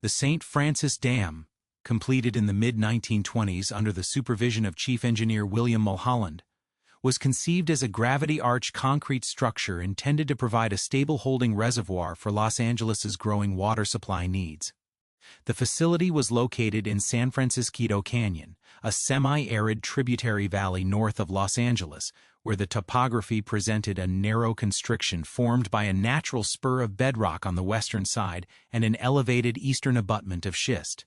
The St. Francis Dam, completed in the mid-1920s under the supervision of Chief Engineer William Mulholland, was conceived as a gravity arch concrete structure intended to provide a stable holding reservoir for Los Angeles's growing water supply needs. The facility was located in San Francisco Canyon, a semi-arid tributary valley north of Los Angeles, where the topography presented a narrow constriction formed by a natural spur of bedrock on the western side and an elevated eastern abutment of schist.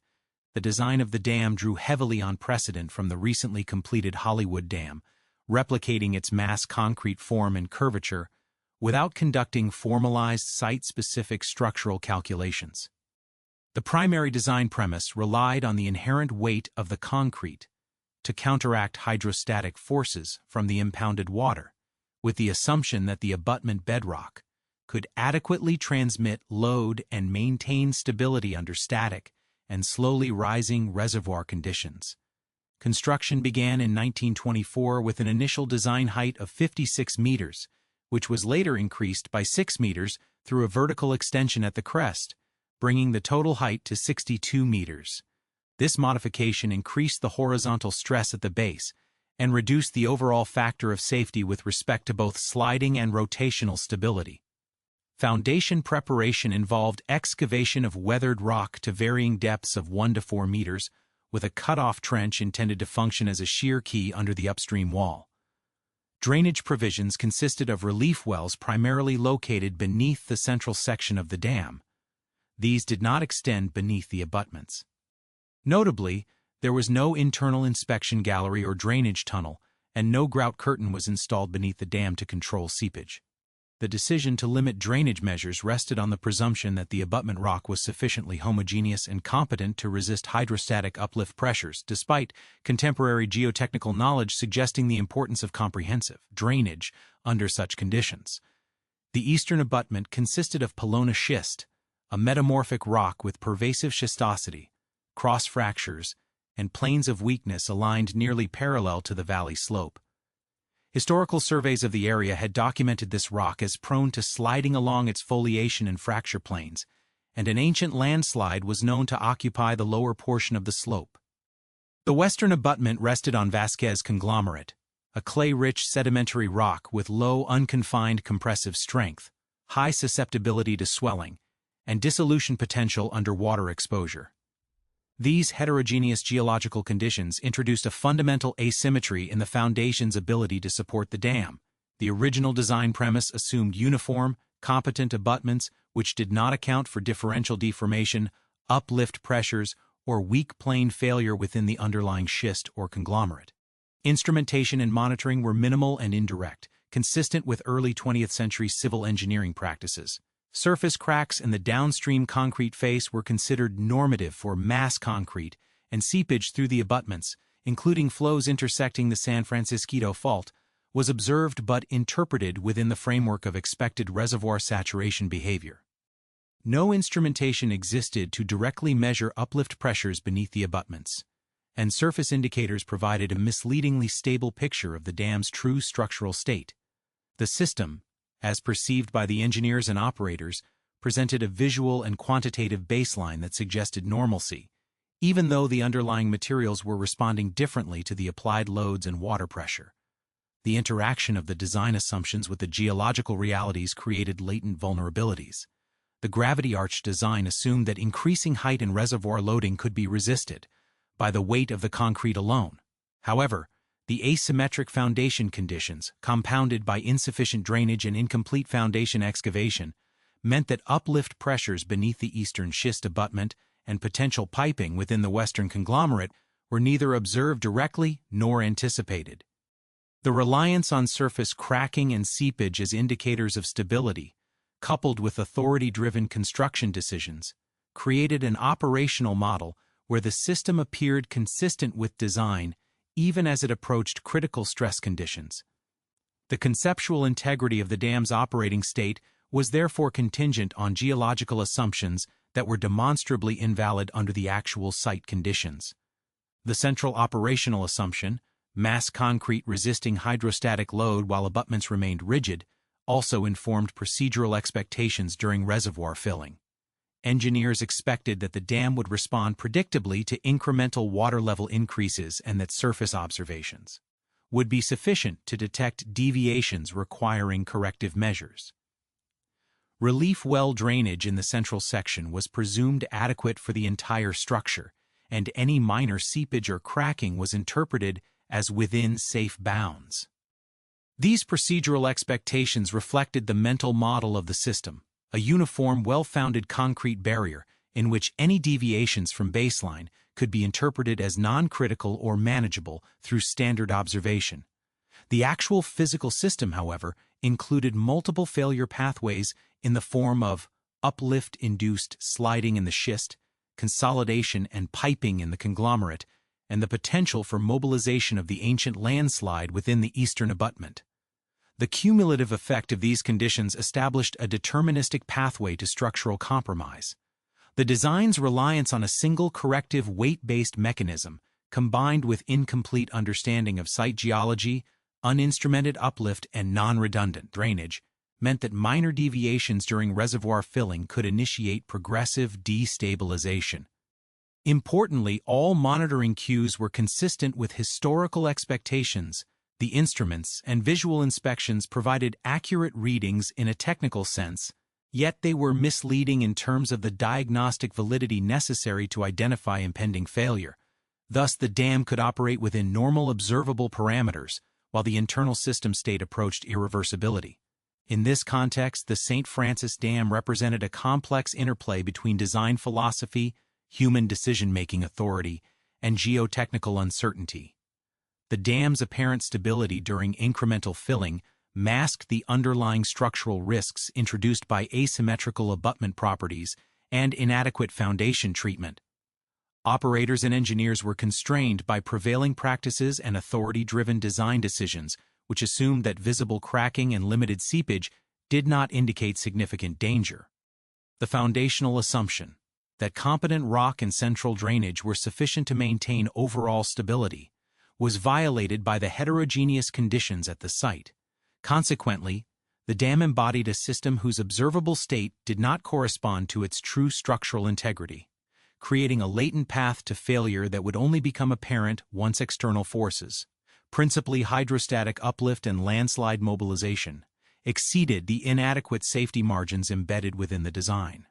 The design of the dam drew heavily on precedent from the recently completed Hollywood Dam, replicating its mass concrete form and curvature without conducting formalized site-specific structural calculations. The primary design premise relied on the inherent weight of the concrete to counteract hydrostatic forces from the impounded water, with the assumption that the abutment bedrock could adequately transmit load and maintain stability under static and slowly rising reservoir conditions. Construction began in 1924 with an initial design height of 56 meters, which was later increased by 6 meters through a vertical extension at the crest, bringing the total height to 62 meters. This modification increased the horizontal stress at the base and reduced the overall factor of safety with respect to both sliding and rotational stability. Foundation preparation involved excavation of weathered rock to varying depths of 1 to 4 meters, with a cut-off trench intended to function as a shear key under the upstream wall. Drainage provisions consisted of relief wells primarily located beneath the central section of the dam. These did not extend beneath the abutments. Notably, there was no internal inspection gallery or drainage tunnel, and no grout curtain was installed beneath the dam to control seepage. The decision to limit drainage measures rested on the presumption that the abutment rock was sufficiently homogeneous and competent to resist hydrostatic uplift pressures, despite contemporary geotechnical knowledge suggesting the importance of comprehensive drainage under such conditions. The eastern abutment consisted of Pelona schist, a metamorphic rock with pervasive schistosity, cross fractures, and planes of weakness aligned nearly parallel to the valley slope. Historical surveys of the area had documented this rock as prone to sliding along its foliation and fracture planes, and an ancient landslide was known to occupy the lower portion of the slope. The western abutment rested on Vasquez conglomerate, a clay-rich sedimentary rock with low unconfined compressive strength, high susceptibility to swelling, and dissolution potential under water exposure. These heterogeneous geological conditions introduced a fundamental asymmetry in the foundation's ability to support the dam. The original design premise assumed uniform, competent abutments which did not account for differential deformation, uplift pressures, or weak plane failure within the underlying schist or conglomerate. Instrumentation and monitoring were minimal and indirect, consistent with early 20th century civil engineering practices. Surface cracks in the downstream concrete face were considered normative for mass concrete, and seepage through the abutments, including flows intersecting the San Francisco Fault, was observed but interpreted within the framework of expected reservoir saturation behavior. No instrumentation existed to directly measure uplift pressures beneath the abutments, and surface indicators provided a misleadingly stable picture of the dam's true structural state. The system, as perceived by the engineers and operators, presented a visual and quantitative baseline that suggested normalcy, even though the underlying materials were responding differently to the applied loads and water pressure. The interaction of the design assumptions with the geological realities created latent vulnerabilities. The gravity arch design assumed that increasing height and reservoir loading could be resisted by the weight of the concrete alone. However, the asymmetric foundation conditions, compounded by insufficient drainage and incomplete foundation excavation, meant that uplift pressures beneath the eastern schist abutment and potential piping within the western conglomerate were neither observed directly nor anticipated. The reliance on surface cracking and seepage as indicators of stability, coupled with authority-driven construction decisions, created an operational model where the system appeared consistent with design even as it approached critical stress conditions. The conceptual integrity of the dam's operating state was therefore contingent on geological assumptions that were demonstrably invalid under the actual site conditions. The central operational assumption, mass concrete resisting hydrostatic load while abutments remained rigid, also informed procedural expectations during reservoir filling. Engineers expected that the dam would respond predictably to incremental water level increases and that surface observations would be sufficient to detect deviations requiring corrective measures. Relief well drainage in the central section was presumed adequate for the entire structure, and any minor seepage or cracking was interpreted as within safe bounds. These procedural expectations reflected the mental model of the system, a uniform, well-founded concrete barrier in which any deviations from baseline could be interpreted as non-critical or manageable through standard observation. The actual physical system, however, included multiple failure pathways in the form of uplift-induced sliding in the schist, consolidation and piping in the conglomerate, and the potential for mobilization of the ancient landslide within the eastern abutment. The cumulative effect of these conditions established a deterministic pathway to structural compromise. The design's reliance on a single corrective weight-based mechanism, combined with incomplete understanding of site geology, uninstrumented uplift, and non-redundant drainage, meant that minor deviations during reservoir filling could initiate progressive destabilization. Importantly, all monitoring cues were consistent with historical expectations. The instruments and visual inspections provided accurate readings in a technical sense, yet they were misleading in terms of the diagnostic validity necessary to identify impending failure. Thus, the dam could operate within normal observable parameters, while the internal system state approached irreversibility. In this context, the St. Francis Dam represented a complex interplay between design philosophy, human decision-making authority, and geotechnical uncertainty. The dam's apparent stability during incremental filling masked the underlying structural risks introduced by asymmetrical abutment properties and inadequate foundation treatment. Operators and engineers were constrained by prevailing practices and authority-driven design decisions, which assumed that visible cracking and limited seepage did not indicate significant danger. The foundational assumption that competent rock and central drainage were sufficient to maintain overall stability was violated by the heterogeneous conditions at the site. Consequently, the dam embodied a system whose observable state did not correspond to its true structural integrity, creating a latent path to failure that would only become apparent once external forces, principally hydrostatic uplift and landslide mobilization, exceeded the inadequate safety margins embedded within the design.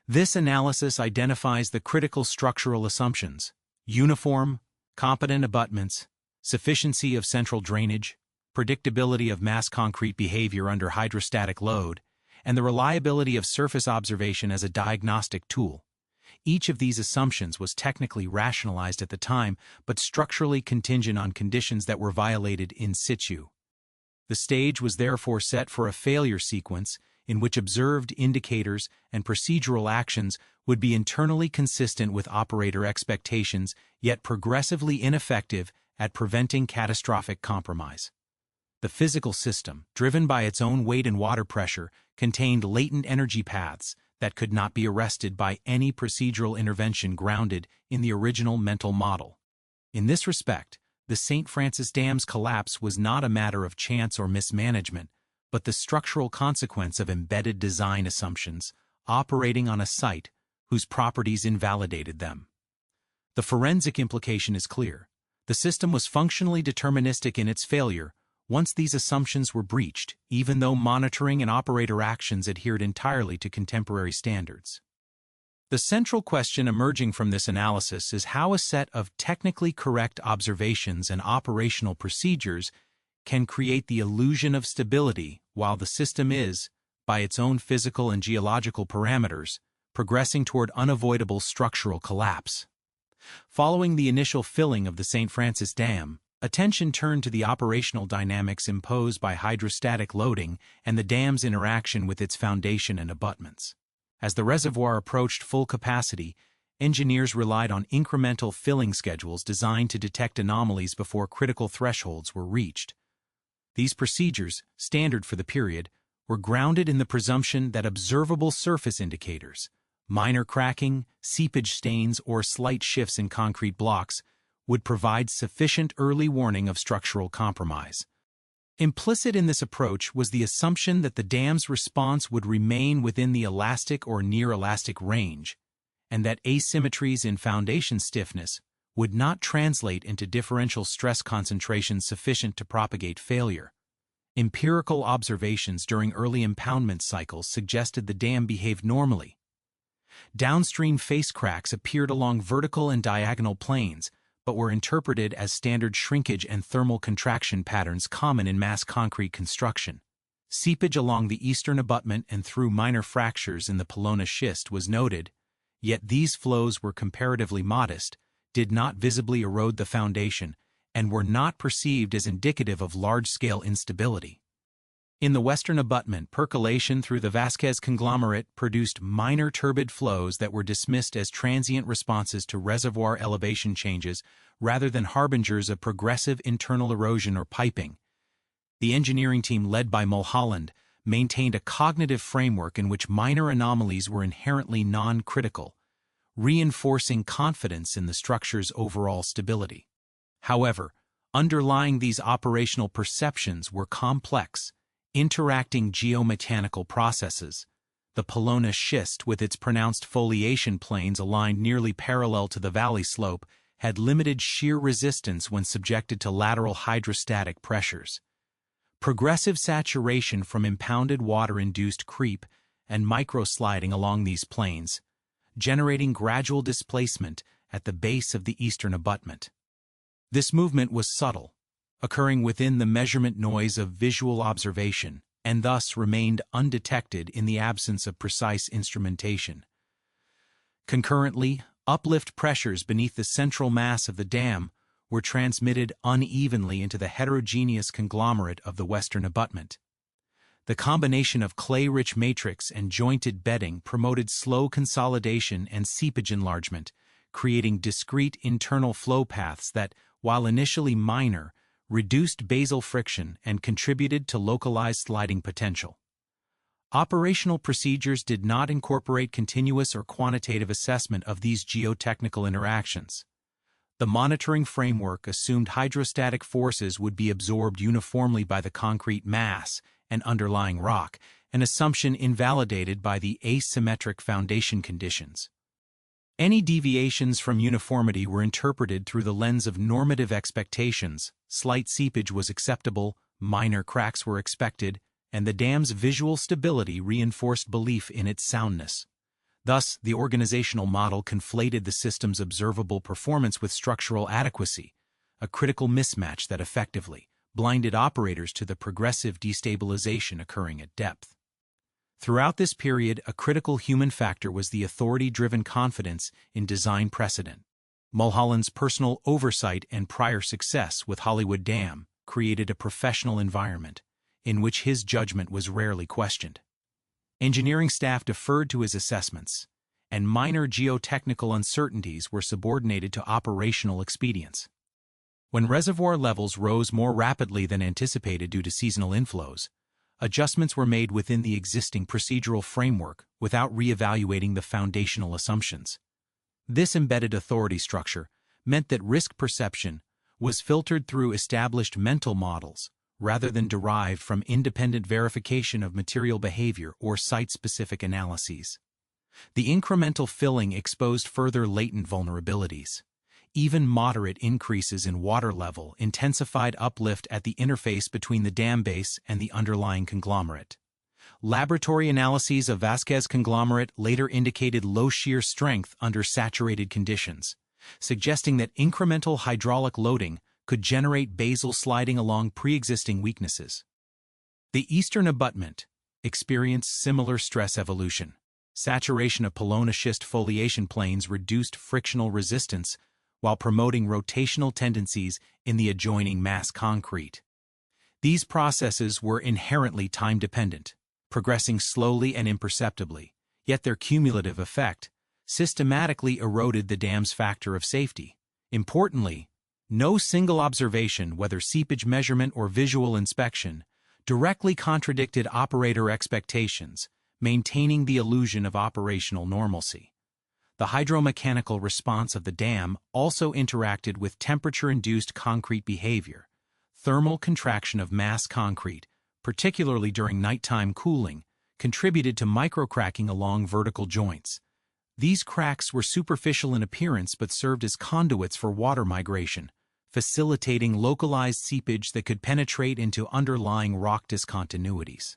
This analysis identifies the critical structural assumptions: uniform, competent abutments, sufficiency of central drainage, predictability of mass concrete behavior under hydrostatic load, and the reliability of surface observation as a diagnostic tool. Each of these assumptions was technically rationalized at the time, but structurally contingent on conditions that were violated in situ. The stage was therefore set for a failure sequence in which observed indicators and procedural actions would be internally consistent with operator expectations, yet progressively ineffective at preventing catastrophic compromise. The physical system, driven by its own weight and water pressure, contained latent energy paths that could not be arrested by any procedural intervention grounded in the original mental model. In this respect, the St. Francis Dam's collapse was not a matter of chance or mismanagement, but the structural consequence of embedded design assumptions operating on a site whose properties invalidated them. The forensic implication is clear. The system was functionally deterministic in its failure once these assumptions were breached, even though monitoring and operator actions adhered entirely to contemporary standards. The central question emerging from this analysis is how a set of technically correct observations and operational procedures can create the illusion of stability while the system is, by its own physical and geological parameters, progressing toward unavoidable structural collapse. Following the initial filling of the St. Francis Dam, attention turned to the operational dynamics imposed by hydrostatic loading and the dam's interaction with its foundation and abutments. As the reservoir approached full capacity, engineers relied on incremental filling schedules designed to detect anomalies before critical thresholds were reached. These procedures, standard for the period, were grounded in the presumption that observable surface indicators, minor cracking, seepage stains, or slight shifts in concrete blocks, would provide sufficient early warning of structural compromise. Implicit in this approach was the assumption that the dam's response would remain within the elastic or near-elastic range, and that asymmetries in foundation stiffness would not translate into differential stress concentrations sufficient to propagate failure. Empirical observations during early impoundment cycles suggested the dam behaved normally. Downstream face cracks appeared along vertical and diagonal planes, but were interpreted as standard shrinkage and thermal contraction patterns common in mass concrete construction. Seepage along the eastern abutment and through minor fractures in the Polona schist was noted, yet these flows were comparatively modest, did not visibly erode the foundation, and were not perceived as indicative of large-scale instability. In the western abutment, percolation through the Vasquez conglomerate produced minor turbid flows that were dismissed as transient responses to reservoir elevation changes rather than harbingers of progressive internal erosion or piping. The engineering team led by Mulholland maintained a cognitive framework in which minor anomalies were inherently non-critical, reinforcing confidence in the structure's overall stability. However, underlying these operational perceptions were complex, interacting geomechanical processes. The Polona schist, with its pronounced foliation planes aligned nearly parallel to the valley slope, had limited shear resistance when subjected to lateral hydrostatic pressures. Progressive saturation from impounded water-induced creep and microsliding along these planes, generating gradual displacement at the base of the eastern abutment. This movement was subtle, occurring within the measurement noise of visual observation, and thus remained undetected in the absence of precise instrumentation. Concurrently, uplift pressures beneath the central mass of the dam were transmitted unevenly into the heterogeneous conglomerate of the western abutment. The combination of clay-rich matrix and jointed bedding promoted slow consolidation and seepage enlargement, creating discrete internal flow paths that, while initially minor, reduced basal friction and contributed to localized sliding potential. Operational procedures did not incorporate continuous or quantitative assessment of these geotechnical interactions. The monitoring framework assumed hydrostatic forces would be absorbed uniformly by the concrete mass and underlying rock, an assumption invalidated by the asymmetric foundation conditions. Any deviations from uniformity were interpreted through the lens of normative expectations. Slight seepage was acceptable, minor cracks were expected, and the dam's visual stability reinforced belief in its soundness. Thus, the organizational model conflated the system's observable performance with structural adequacy, a critical mismatch that effectively blinded operators to the progressive destabilization occurring at depth. Throughout this period, a critical human factor was the authority-driven confidence in design precedent. Mulholland's personal oversight and prior success with Hollywood Dam created a professional environment in which his judgment was rarely questioned. Engineering staff deferred to his assessments, and minor geotechnical uncertainties were subordinated to operational expedience. When reservoir levels rose more rapidly than anticipated due to seasonal inflows, adjustments were made within the existing procedural framework without re-evaluating the foundational assumptions. This embedded authority structure meant that risk perception was filtered through established mental models rather than derived from independent verification of material behavior or site-specific analyses. The incremental filling exposed further latent vulnerabilities. Even moderate increases in water level intensified uplift at the interface between the dam base and the underlying conglomerate. Laboratory analyses of Vasquez conglomerate later indicated low shear strength under saturated conditions, suggesting that incremental hydraulic loading could generate basal sliding along pre-existing weaknesses. The eastern abutment experienced similar stress evolution. Saturation of Polona schist foliation planes reduced frictional resistance while promoting rotational tendencies in the adjoining mass concrete. These processes were inherently time-dependent, progressing slowly and imperceptibly, yet their cumulative effect systematically eroded the dam's factor of safety. Importantly, no single observation, whether seepage measurement or visual inspection, directly contradicted operator expectations, maintaining the illusion of operational normalcy. The hydromechanical response of the dam also interacted with temperature-induced concrete behavior. Thermal contraction of mass concrete, particularly during nighttime cooling, contributed to microcracking along vertical joints. These cracks were superficial in appearance but served as conduits for water migration, facilitating localized seepage that could penetrate into underlying rock discontinuities.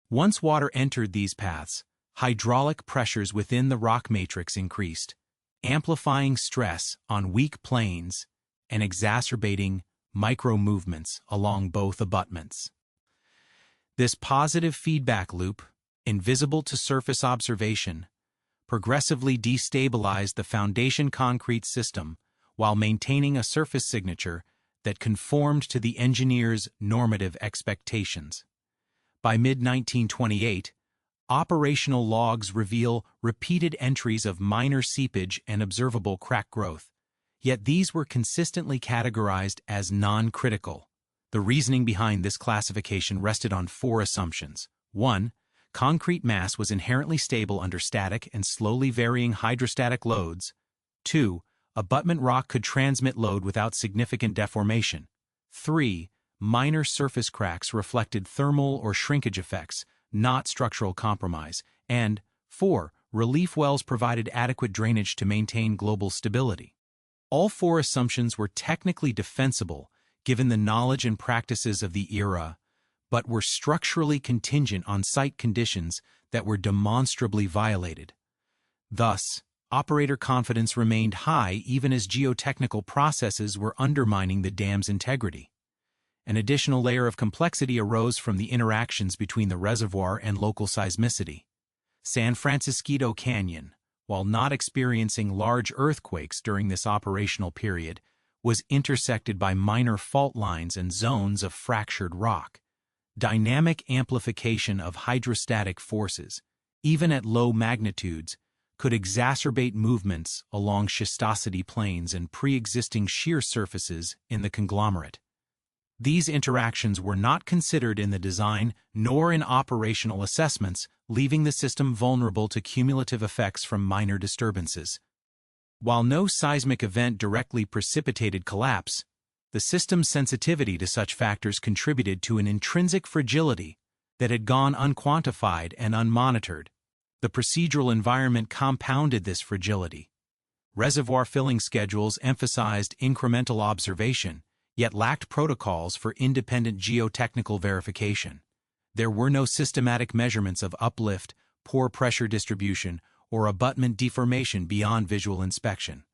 Once water entered these paths, hydraulic pressures within the rock matrix increased, amplifying stress on weak planes and exacerbating micro-movements along both abutments. This positive feedback loop, invisible to surface observation, progressively destabilized the foundation concrete system while maintaining a surface signature that conformed to the engineer's normative expectations. By mid-1928, operational logs reveal repeated entries of minor seepage and observable crack growth, yet these were consistently categorized as non-critical. The reasoning behind this classification rested on four assumptions. 1. Concrete mass was inherently stable under static and slowly varying hydrostatic loads. 2. Abutment rock could transmit load without significant deformation. 3. Minor surface cracks reflected thermal or shrinkage effects, not structural compromise. And 4. Relief wells provided adequate drainage to maintain global stability. All four assumptions were technically defensible, given the knowledge and practices of the era, but were structurally contingent on site conditions that were demonstrably violated. Thus, operator confidence remained high even as geotechnical processes were undermining the dam's integrity. An additional layer of complexity arose from the interactions between the reservoir and local seismicity. San Francisco Canyon, while not experiencing large earthquakes during this operational period, was intersected by minor fault lines and zones of fractured rock. Dynamic amplification of hydrostatic forces, even at low magnitudes, could exacerbate movements along schistosity planes and pre-existing shear surfaces in the conglomerate. These interactions were not considered in the design nor in operational assessments, leaving the system vulnerable to cumulative effects from minor disturbances. While no seismic event directly precipitated collapse, the system's sensitivity to such factors contributed to an intrinsic fragility that had gone unquantified and unmonitored. The procedural environment compounded this fragility. Reservoir filling schedules emphasized incremental observation, yet lacked protocols for independent geotechnical verification. There were no systematic measurements of uplift, pore pressure distribution, or abutment deformation beyond visual inspection.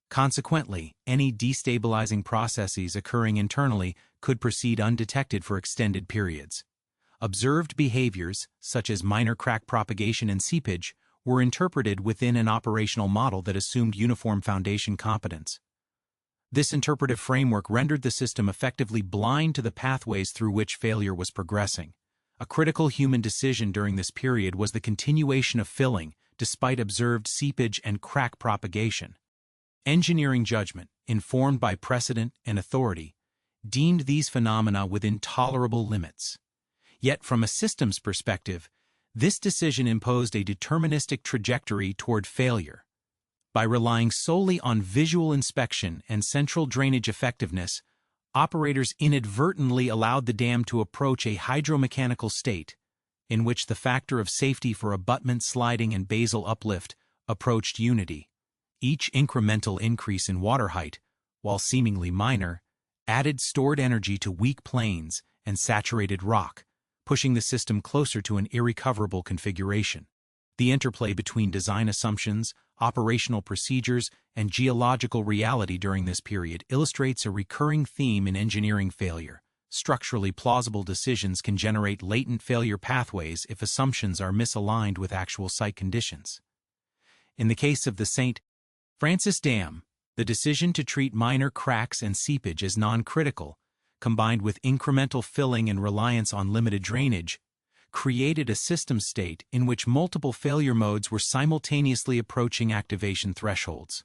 Consequently, any destabilizing processes occurring internally could proceed undetected for extended periods. Observed behaviors, such as minor crack propagation and seepage, were interpreted within an operational model that assumed uniform foundation competence. This interpretive framework rendered the system effectively blind to the pathways through which failure was progressing. A critical human decision during this period was the continuation of filling, despite observed seepage and crack propagation. Engineering judgment, informed by precedent and authority, deemed these phenomena within tolerable limits. Yet from a systems perspective, this decision imposed a deterministic trajectory toward failure. By relying solely on visual inspection and central drainage effectiveness, operators inadvertently allowed the dam to approach a hydromechanical state in which the factor of safety for abutment sliding and basal uplift approached unity. Each incremental increase in water height, while seemingly minor, added stored energy to weak planes and saturated rock, pushing the system closer to an irrecoverable configuration. The interplay between design assumptions, operational procedures, and geological reality during this period illustrates a recurring theme in engineering failure. Structurally plausible decisions can generate latent failure pathways if assumptions are misaligned with actual site conditions. In the case of the St. Francis Dam, the decision to treat minor cracks and seepage as non-critical, combined with incremental filling and reliance on limited drainage, created a system state in which multiple failure modes were simultaneously approaching activation thresholds.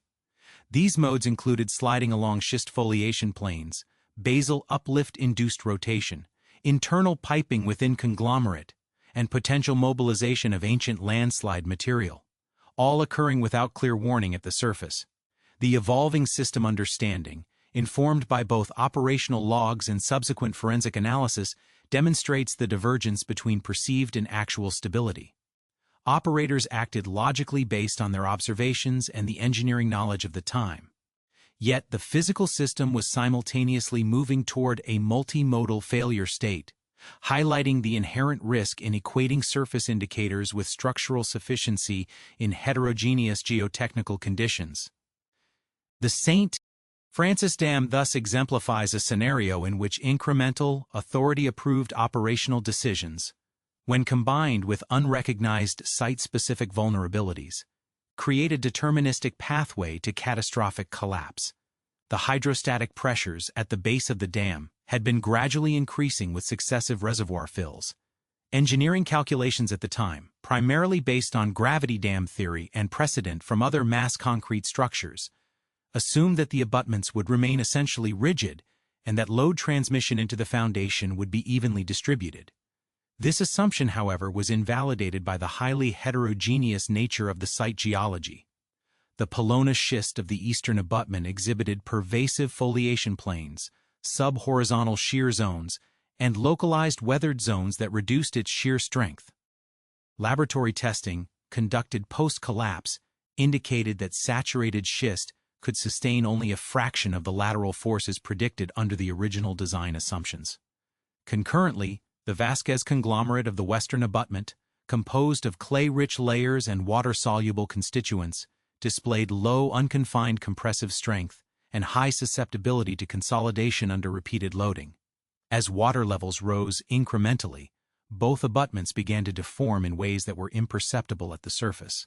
These modes included sliding along schist foliation planes, basal uplift-induced rotation, internal piping within conglomerate, and potential mobilization of ancient landslide material, all occurring without clear warning at the surface. The evolving system understanding, informed by both operational logs and subsequent forensic analysis, demonstrates the divergence between perceived and actual stability. Operators acted logically based on their observations and the engineering knowledge of the time. Yet the physical system was simultaneously moving toward a multimodal failure state, highlighting the inherent risk in equating surface indicators with structural sufficiency in heterogeneous geotechnical conditions. The St. Francis Dam thus exemplifies a scenario in which incremental, authority-approved operational decisions, when combined with unrecognized site-specific vulnerabilities, create a deterministic pathway to catastrophic collapse. The hydrostatic pressures at the base of the dam had been gradually increasing with successive reservoir fills. Engineering calculations at the time, primarily based on gravity dam theory and precedent from other mass concrete structures, assumed that the abutments would remain essentially rigid and that load transmission into the foundation would be evenly distributed. This assumption, however, was invalidated by the highly heterogeneous nature of the site geology. The Pelona schist of the eastern abutment exhibited pervasive foliation plains, sub-horizontal shear zones, and localized weathered zones that reduced its shear strength. Laboratory testing, conducted post-collapse, indicated that saturated schist could sustain only a fraction of the lateral forces predicted under the original design assumptions. Concurrently, the Vasquez conglomerate of the western abutment, composed of clay-rich layers and water-soluble constituents, displayed low unconfined compressive strength and high susceptibility to consolidation under repeated loading. As water levels rose incrementally, both abutments began to deform in ways that were imperceptible at the surface.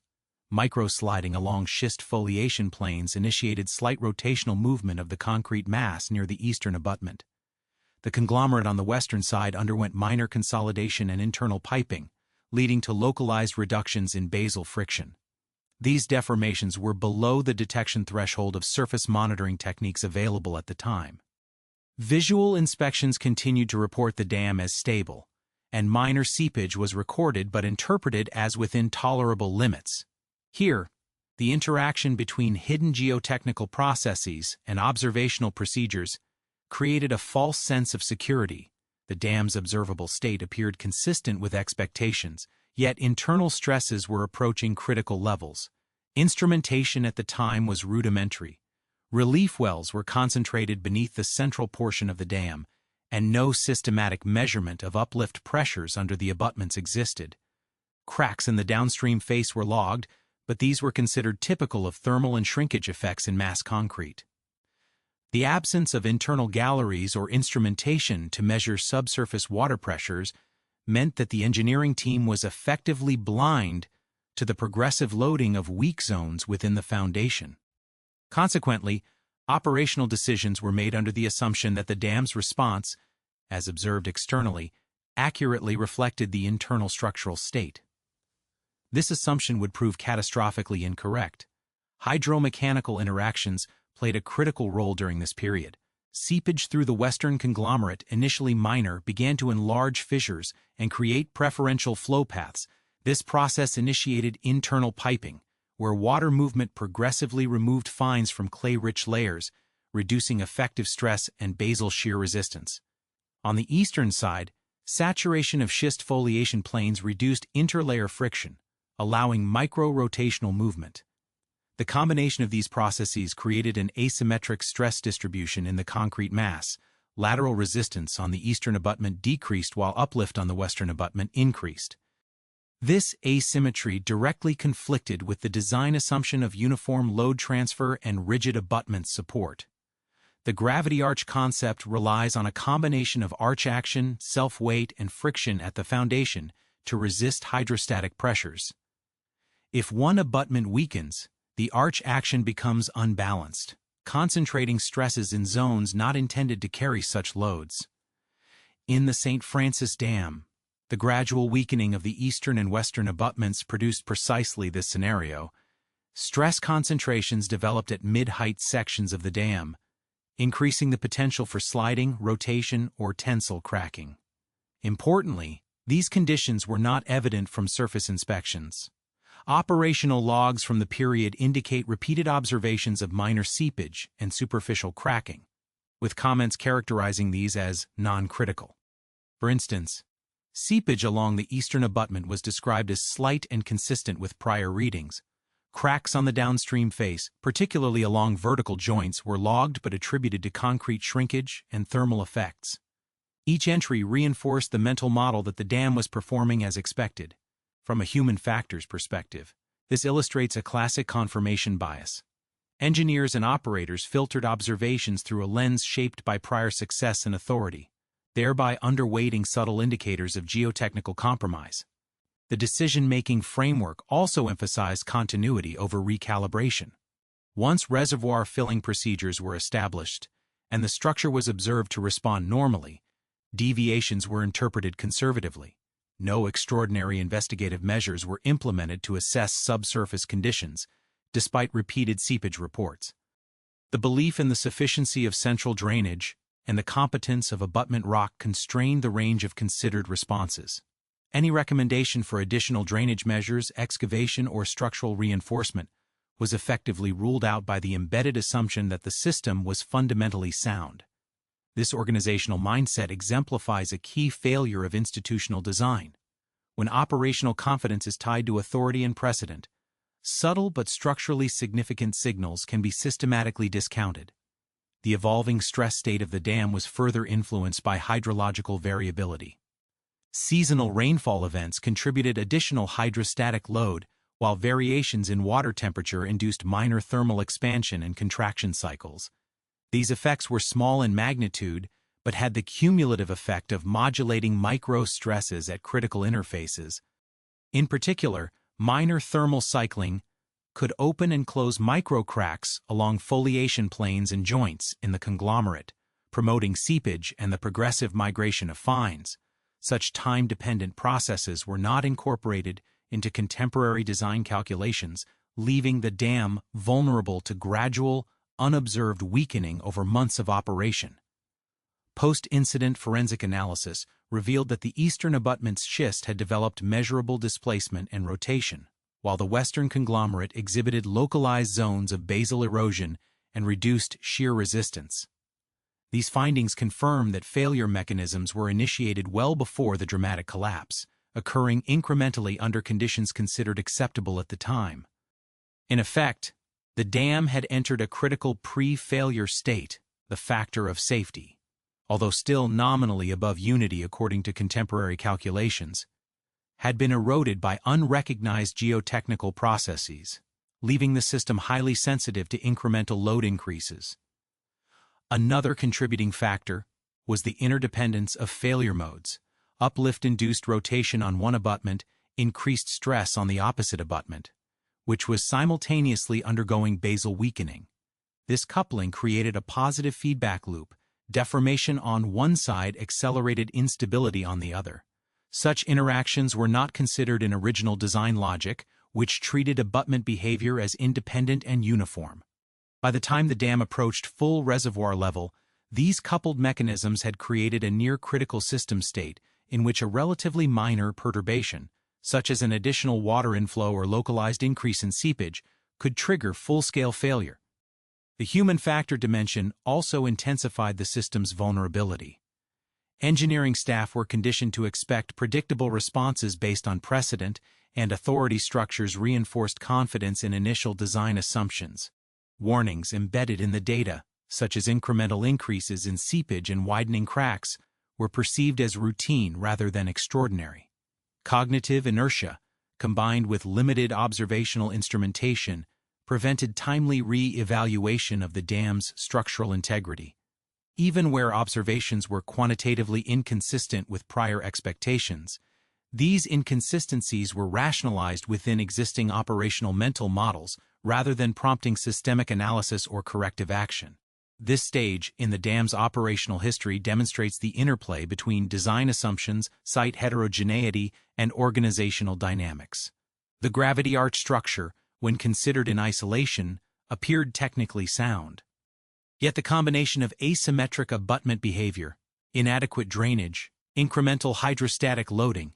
Microsliding along schist foliation planes initiated slight rotational movement of the concrete mass near the eastern abutment. The conglomerate on the western side underwent minor consolidation and internal piping, leading to localized reductions in basal friction. These deformations were below the detection threshold of surface monitoring techniques available at the time. Visual inspections continued to report the dam as stable, and minor seepage was recorded but interpreted as within tolerable limits. Here, the interaction between hidden geotechnical processes and observational procedures created a false sense of security. The dam's observable state appeared consistent with expectations, yet internal stresses were approaching critical levels. Instrumentation at the time was rudimentary. Relief wells were concentrated beneath the central portion of the dam, and no systematic measurement of uplift pressures under the abutments existed. Cracks in the downstream face were logged, but these were considered typical of thermal and shrinkage effects in mass concrete. The absence of internal galleries or instrumentation to measure subsurface water pressures meant that the engineering team was effectively blind to the progressive loading of weak zones within the foundation. Consequently, operational decisions were made under the assumption that the dam's response, as observed externally, accurately reflected the internal structural state. This assumption would prove catastrophically incorrect. Hydromechanical interactions played a critical role during this period. Seepage through the western conglomerate, initially minor, began to enlarge fissures and create preferential flow paths. This process initiated internal piping, where water movement progressively removed fines from clay-rich layers, reducing effective stress and basal shear resistance. On the eastern side, saturation of schist foliation planes reduced interlayer friction, allowing micro-rotational movement. The combination of these processes created an asymmetric stress distribution in the concrete mass. Lateral resistance on the eastern abutment decreased while uplift on the western abutment increased. This asymmetry directly conflicted with the design assumption of uniform load transfer and rigid abutment support. The gravity arch concept relies on a combination of arch action, self-weight, and friction at the foundation to resist hydrostatic pressures. If one abutment weakens, the arch action becomes unbalanced, concentrating stresses in zones not intended to carry such loads. In the St. Francis Dam, the gradual weakening of the eastern and western abutments produced precisely this scenario. Stress concentrations developed at mid-height sections of the dam, increasing the potential for sliding, rotation, or tensile cracking. Importantly, these conditions were not evident from surface inspections. Operational logs from the period indicate repeated observations of minor seepage and superficial cracking. with comments characterizing these as non-critical. For instance, seepage along the eastern abutment was described as slight and consistent with prior readings. Cracks on the downstream face, particularly along vertical joints, were logged but attributed to concrete shrinkage and thermal effects. Each entry reinforced the mental model that the dam was performing as expected. From a human factors perspective, this illustrates a classic confirmation bias. Engineers and operators filtered observations through a lens shaped by prior success and authority, thereby underweighting subtle indicators of geotechnical compromise. The decision-making framework also emphasized continuity over recalibration. Once reservoir filling procedures were established, and the structure was observed to respond normally, deviations were interpreted conservatively. No extraordinary investigative measures were implemented to assess subsurface conditions, despite repeated seepage reports. The belief in the sufficiency of central drainage and the competence of abutment rock constrained the range of considered responses. Any recommendation for additional drainage measures, excavation, or structural reinforcement was effectively ruled out by the embedded assumption that the system was fundamentally sound. This organizational mindset exemplifies a key failure of institutional design. When operational confidence is tied to authority and precedent, subtle but structurally significant signals can be systematically discounted. The evolving stress state of the dam was further influenced by hydrological variability. Seasonal rainfall events contributed additional hydrostatic load, while variations in water temperature induced minor thermal expansion and contraction cycles. These effects were small in magnitude, but had the cumulative effect of modulating micro-stresses at critical interfaces. In particular, minor thermal cycling could open and close micro-cracks along foliation planes and joints in the conglomerate, promoting seepage and the progressive migration of fines. Such time-dependent processes were not incorporated into contemporary design calculations, leaving the dam vulnerable to gradual, unobserved weakening over months of operation. Post-incident forensic analysis revealed that the eastern abutment's schist had developed measurable displacement and rotation, while the western conglomerate exhibited localized zones of basal erosion and reduced shear resistance. These findings confirm that failure mechanisms were initiated well before the dramatic collapse, occurring incrementally under conditions considered acceptable at the time. In effect, the dam had entered a critical pre-failure state, the factor of safety. Although still nominally above unity according to contemporary calculations, had been eroded by unrecognized geotechnical processes, leaving the system highly sensitive to incremental load increases. Another contributing factor was the interdependence of failure modes. Uplift-induced rotation on one abutment increased stress on the opposite abutment, which was simultaneously undergoing basal weakening. This coupling created a positive feedback loop. Deformation on one side accelerated instability on the other. Such interactions were not considered in original design logic, which treated abutment behavior as independent and uniform. By the time the dam approached full reservoir level, these coupled mechanisms had created a near-critical system state in which a relatively minor perturbation, such as an additional water inflow or localized increase in seepage, could trigger full-scale failure. The human factor dimension also intensified the system's vulnerability. Engineering staff were conditioned to expect predictable responses based on precedent, and authority structures reinforced confidence in initial design assumptions. Warnings embedded in the data, such as incremental increases in seepage and widening cracks, were perceived as routine rather than extraordinary. Cognitive inertia, combined with limited observational instrumentation, prevented timely re-evaluation of the dam's structural integrity. Even where observations were quantitatively inconsistent with prior expectations, these inconsistencies were rationalized within existing operational mental models rather than prompting systemic analysis or corrective action. This stage in the dam's operational history demonstrates the interplay between design assumptions, site heterogeneity, and organizational dynamics. The gravity arch structure, when considered in isolation, appeared technically sound. Yet the combination of asymmetric abutment behavior, inadequate drainage, incremental hydrostatic loading,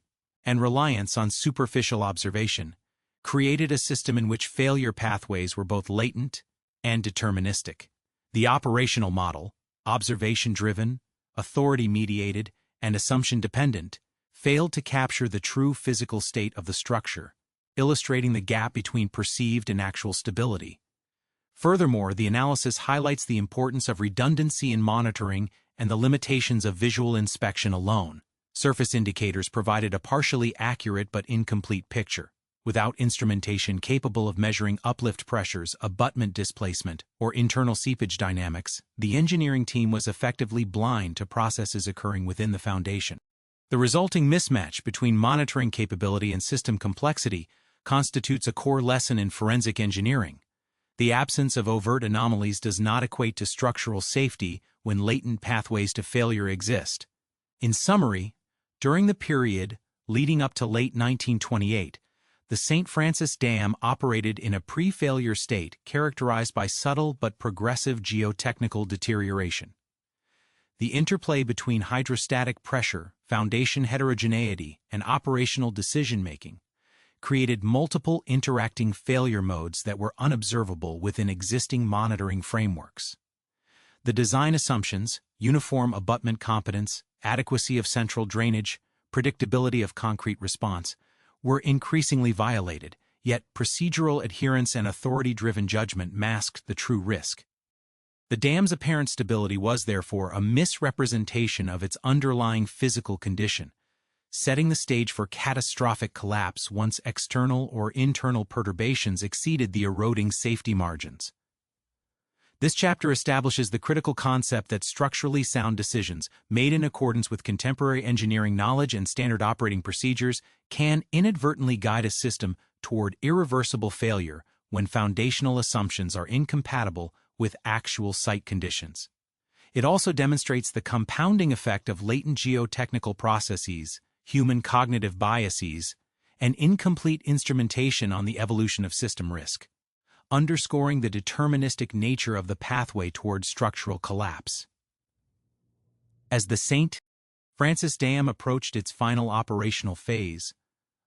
and reliance on superficial observation created a system in which failure pathways were both latent and deterministic. The operational model, observation-driven, authority-mediated, and assumption-dependent, failed to capture the true physical state of the structure, illustrating the gap between perceived and actual stability. Furthermore, the analysis highlights the importance of redundancy in monitoring and the limitations of visual inspection alone. Surface indicators provided a partially accurate but incomplete picture. Without instrumentation capable of measuring uplift pressures, abutment displacement, or internal seepage dynamics, the engineering team was effectively blind to processes occurring within the foundation. The resulting mismatch between monitoring capability and system complexity constitutes a core lesson in forensic engineering. The absence of overt anomalies does not equate to structural safety when latent pathways to failure exist. In summary, during the period leading up to late 1928, the St. Francis Dam operated in a pre-failure state characterized by subtle but progressive geotechnical deterioration. The interplay between hydrostatic pressure, foundation heterogeneity, and operational decision-making created multiple interacting failure modes that were unobservable within existing monitoring frameworks. The design assumptions, uniform abutment competence, adequacy of central drainage, predictability of concrete response, were increasingly violated, yet procedural adherence and authority-driven judgment masked the true risk. The dam's apparent stability was therefore a misrepresentation of its underlying physical condition, setting the stage for catastrophic collapse once external or internal perturbations exceeded the eroding safety margins. This chapter establishes the critical concept that structurally sound decisions, made in accordance with contemporary engineering knowledge and standard operating procedures, can inadvertently guide a system toward irreversible failure when foundational assumptions are incompatible with actual site conditions. It also demonstrates the compounding effect of latent geotechnical processes, human cognitive biases, and incomplete instrumentation on the evolution of system risk, underscoring the deterministic nature of the pathway toward structural collapse. As the St. Francis Dam approached its final operational phase,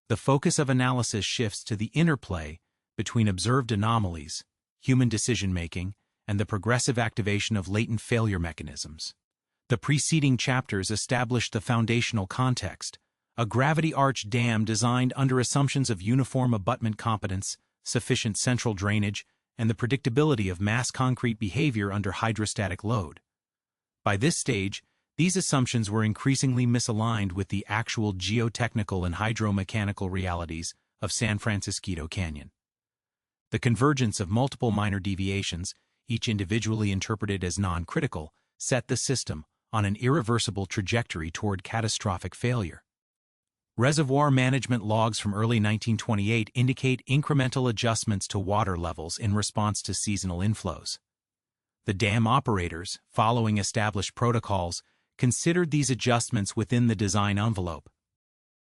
the focus of analysis shifts to the interplay between observed anomalies, human decision-making, and the progressive activation of latent failure mechanisms. The preceding chapters established the foundational context, a gravity arch dam designed under assumptions of uniform abutment competence, sufficient central drainage, and the predictability of mass concrete behavior under hydrostatic load. By this stage, these assumptions were increasingly misaligned with the actual geotechnical and hydromechanical realities of San Francisco Canyon. The convergence of multiple minor deviations, each individually interpreted as non-critical, set the system on an irreversible trajectory toward catastrophic failure. Reservoir management logs from early 1928 indicate incremental adjustments to water levels in response to seasonal inflows. The dam operators, following established protocols, considered these adjustments within the design envelope.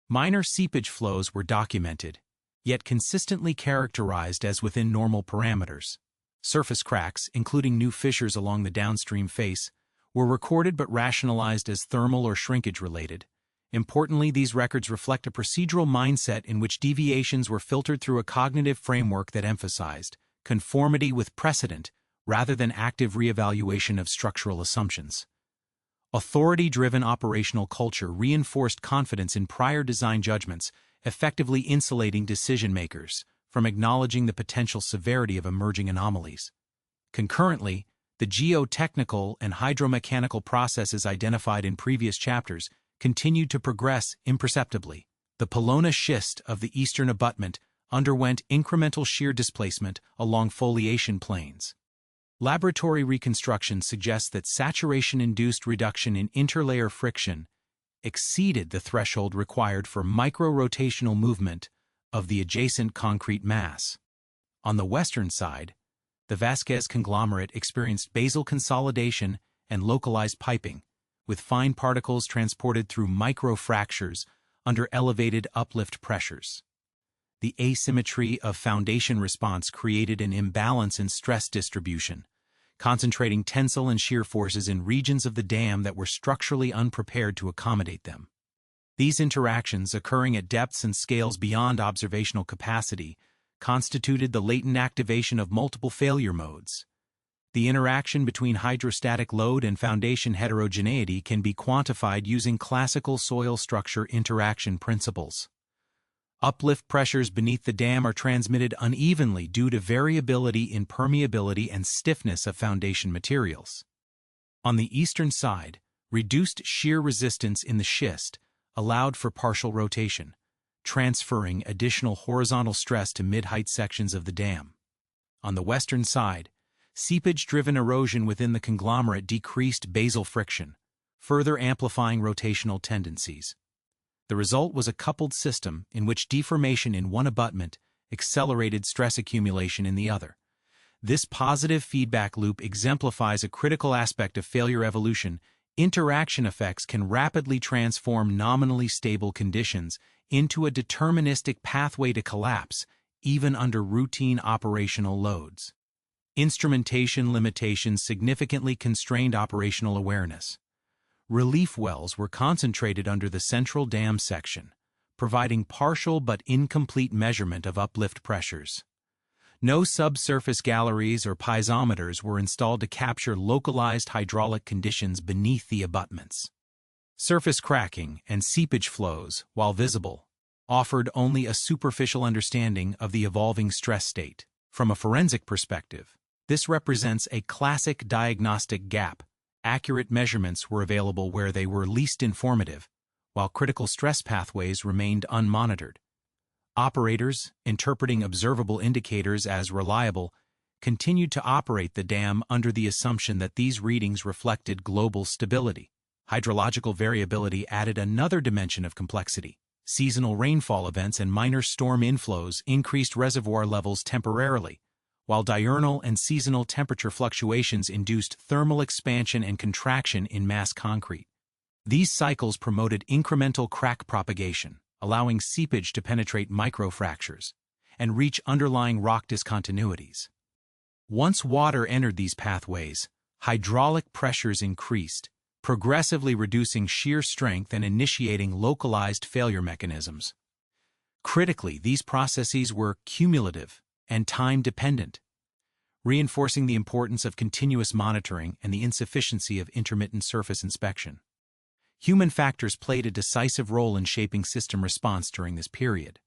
Minor seepage flows were documented, yet consistently characterized as within normal parameters. Surface cracks, including new fissures along the downstream face, were recorded but rationalized as thermal or shrinkage-related. Importantly, these records reflect a procedural mindset in which deviations were filtered through a cognitive framework that emphasized conformity with precedent rather than active reevaluation of structural assumptions. Authority-driven operational culture reinforced confidence in prior design judgments, effectively insulating decision-makers from acknowledging the potential severity of emerging anomalies. Concurrently, the geotechnical and hydromechanical processes identified in previous chapters continued to progress imperceptibly. The Pelona schist of the eastern abutment underwent incremental shear displacement along foliation planes. Laboratory reconstruction suggests that saturation-induced reduction in interlayer friction exceeded the threshold required for micro-rotational movement of the adjacent concrete mass. On the western side, the Vasquez conglomerate experienced basal consolidation and localized piping, with fine particles transported through micro-fractures under elevated uplift pressures. The asymmetry of foundation response created an imbalance in stress distribution, concentrating tensile and shear forces in regions of the dam that were structurally unprepared to accommodate them. These interactions, occurring at depths and scales beyond observational capacity, constituted the latent activation of multiple failure modes. The interaction between hydrostatic load and foundation heterogeneity can be quantified using classical soil structure interaction principles. Uplift pressures beneath the dam are transmitted unevenly due to variability in permeability and stiffness of foundation materials. On the eastern side, reduced shear resistance in the schist allowed for partial rotation, transferring additional horizontal stress to mid-height sections of the dam. On the western side, seepage-driven erosion within the conglomerate decreased basal friction, further amplifying rotational tendencies. The result was a coupled system in which deformation in one abutment accelerated stress accumulation in the other. This positive feedback loop exemplifies a critical aspect of failure evolution. Interaction effects can rapidly transform nominally stable conditions into a deterministic pathway to collapse, even under routine operational loads. Instrumentation limitations significantly constrained operational awareness. Relief wells were concentrated under the central dam section, providing partial but incomplete measurement of uplift pressures. No subsurface galleries or piezometers were installed to capture localized hydraulic conditions beneath the abutments. Surface cracking and seepage flows, while visible, offered only a superficial understanding of the evolving stress state. From a forensic perspective, this represents a classic diagnostic gap. Accurate measurements were available where they were least informative, while critical stress pathways remained unmonitored. Operators, interpreting observable indicators as reliable, continued to operate the dam under the assumption that these readings reflected global stability. Hydrological variability added another dimension of complexity. Seasonal rainfall events and minor storm inflows increased reservoir levels temporarily, while diurnal and seasonal temperature fluctuations induced thermal expansion and contraction in mass concrete. These cycles promoted incremental crack propagation, allowing seepage to penetrate microfractures and reach underlying rock discontinuities. Once water entered these pathways, hydraulic pressures increased, progressively reducing shear strength and initiating localized failure mechanisms. Critically, these processes were cumulative and time-dependent, reinforcing the importance of continuous monitoring and the insufficiency of intermittent surface inspection. Human factors played a decisive role in shaping system response during this period.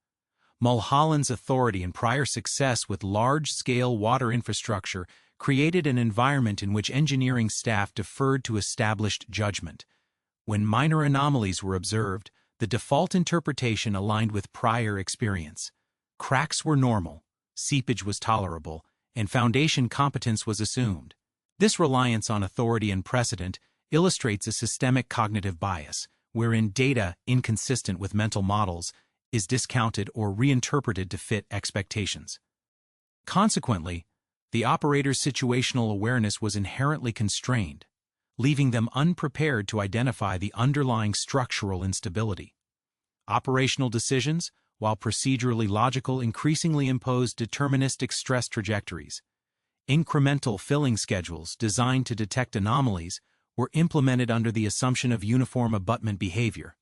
Mulholland's authority and prior success with large-scale water infrastructure created an environment in which engineering staff deferred to established judgment. When minor anomalies were observed, the default interpretation aligned with prior experience. Cracks were normal, seepage was tolerable, and foundation competence was assumed. This reliance on authority and precedent illustrates a systemic cognitive bias, wherein data inconsistent with mental models is discounted or reinterpreted to fit expectations. Consequently, the operator's situational awareness was inherently constrained, leaving them unprepared to identify the underlying structural instability. Operational decisions, while procedurally logical, increasingly imposed deterministic stress trajectories. Incremental filling schedules designed to detect anomalies were implemented under the assumption of uniform abutment behavior.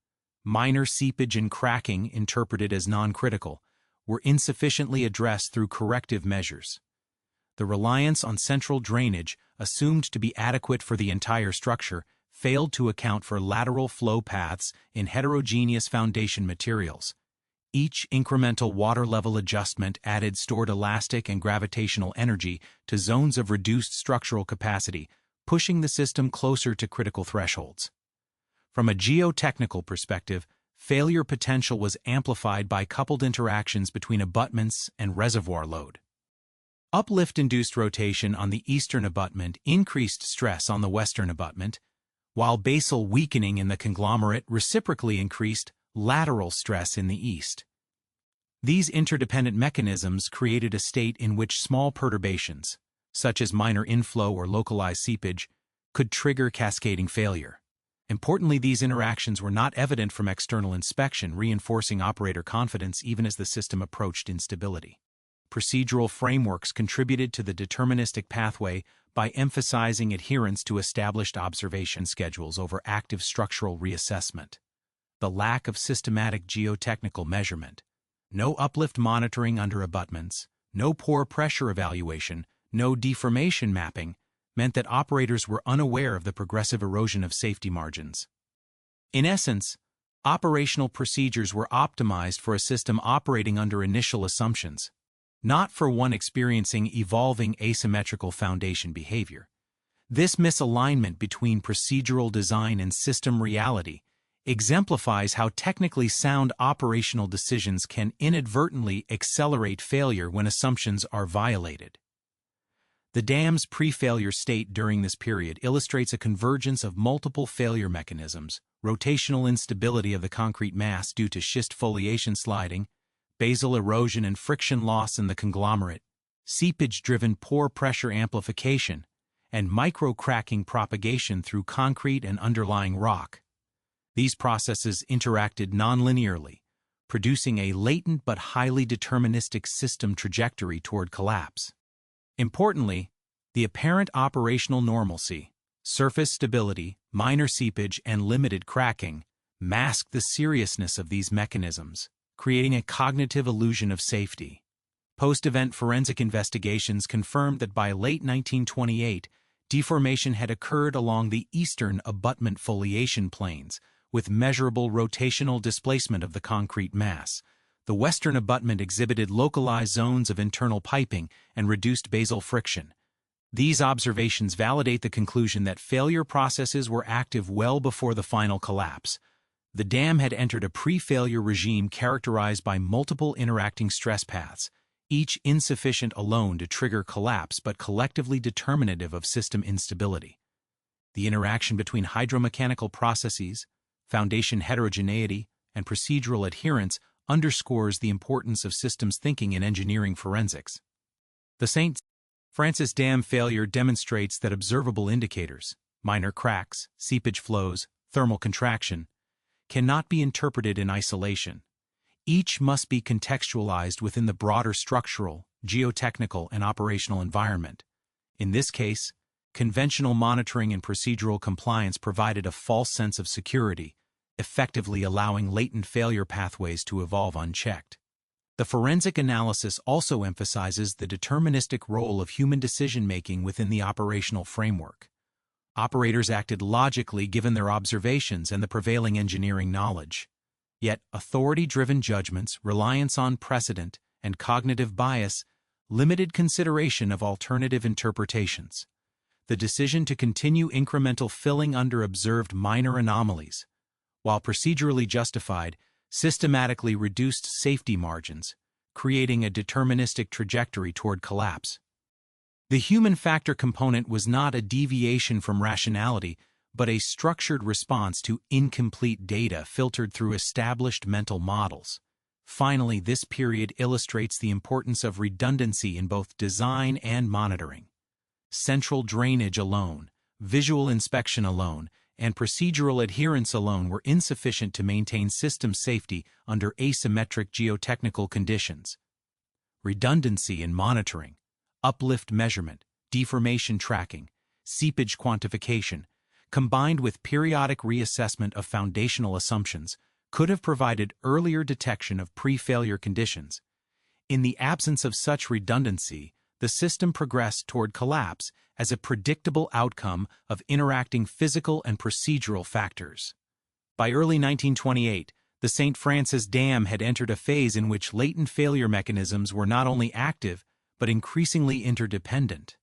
Minor seepage and cracking, interpreted as non-critical, were insufficiently addressed through corrective measures. The reliance on central drainage, assumed to be adequate for the entire structure, failed to account for lateral flow paths in heterogeneous foundation materials. Each incremental water level adjustment added stored elastic and gravitational energy to zones of reduced structural capacity, pushing the system closer to critical thresholds. From a geotechnical perspective, failure potential was amplified by coupled interactions between abutments and reservoir load. Uplift-induced rotation on the eastern abutment increased stress on the western abutment, while basal weakening in the conglomerate reciprocally increased lateral stress in the east. These interdependent mechanisms created a state in which small perturbations, such as minor inflow or localized seepage, could trigger cascading failure. Importantly, these interactions were not evident from external inspection, reinforcing operator confidence even as the system approached instability. Procedural frameworks contributed to the deterministic pathway by emphasizing adherence to established observation schedules over active structural reassessment. The lack of systematic geotechnical measurement, no uplift monitoring under abutments, no pore pressure evaluation, no deformation mapping, meant that operators were unaware of the progressive erosion of safety margins. In essence, operational procedures were optimized for a system operating under initial assumptions, not for one experiencing evolving asymmetrical foundation behavior. This misalignment between procedural design and system reality exemplifies how technically sound operational decisions can inadvertently accelerate failure when assumptions are violated. The dam's pre-failure state during this period illustrates a convergence of multiple failure mechanisms: rotational instability of the concrete mass due to schist foliation sliding, basal erosion and friction loss in the conglomerate, seepage-driven pore pressure amplification, and micro-cracking propagation through concrete and underlying rock. These processes interacted nonlinearly, producing a latent but highly deterministic system trajectory toward collapse. Importantly, the apparent operational normalcy, surface stability, minor seepage, and limited cracking masked the seriousness of these mechanisms, creating a cognitive illusion of safety. Post-event forensic investigations confirmed that by late 1928, deformation had occurred along the eastern abutment foliation planes, with measurable rotational displacement of the concrete mass. The western abutment exhibited localized zones of internal piping and reduced basal friction. These observations validate the conclusion that failure processes were active well before the final collapse. The dam had entered a pre-failure regime characterized by multiple interacting stress paths, each insufficient alone to trigger collapse but collectively determinative of system instability. The interaction between hydromechanical processes, foundation heterogeneity, and procedural adherence underscores the importance of systems thinking in engineering forensics. The St. Francis Dam failure demonstrates that observable indicators, minor cracks, seepage flows, thermal contraction, cannot be interpreted in isolation. Each must be contextualized within the broader structural, geotechnical, and operational environment. In this case, conventional monitoring and procedural compliance provided a false sense of security, effectively allowing latent failure pathways to evolve unchecked. The forensic analysis also emphasizes the deterministic role of human decision-making within the operational framework. Operators acted logically given their observations and the prevailing engineering knowledge. Yet, authority-driven judgments, reliance on precedent, and cognitive bias limited consideration of alternative interpretations. The decision to continue incremental filling under observed minor anomalies, while procedurally justified, systematically reduced safety margins, creating a deterministic trajectory toward collapse. The human factor component was not a deviation from rationality, but a structured response to incomplete data filtered through established mental models. Finally, this period illustrates the importance of redundancy in both design and monitoring. Central drainage alone, visual inspection alone, and procedural adherence alone were insufficient to maintain system safety under asymmetric geotechnical conditions. Redundancy in monitoring, uplift measurement, deformation tracking, seepage quantification, combined with periodic reassessment of foundational assumptions, could have provided earlier detection of pre-failure conditions. In the absence of such redundancy, the system progressed toward collapse as a predictable outcome of interacting physical and procedural factors. By early 1928, the St. Francis Dam had entered a phase in which latent failure mechanisms were not only active, but increasingly interdependent.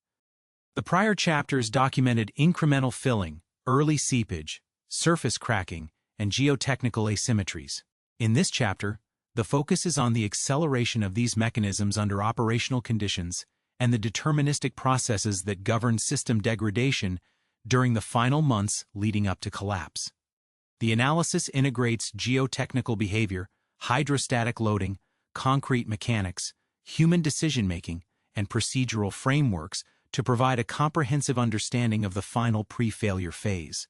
The prior chapters documented incremental filling, early seepage, surface cracking, and geotechnical asymmetries. In this chapter, the focus is on the acceleration of these mechanisms under operational conditions and the deterministic processes that govern system degradation during the final months leading up to collapse. The analysis integrates geotechnical behavior, hydrostatic loading, concrete mechanics, human decision-making, and procedural frameworks to provide a comprehensive understanding of the final pre-failure phase.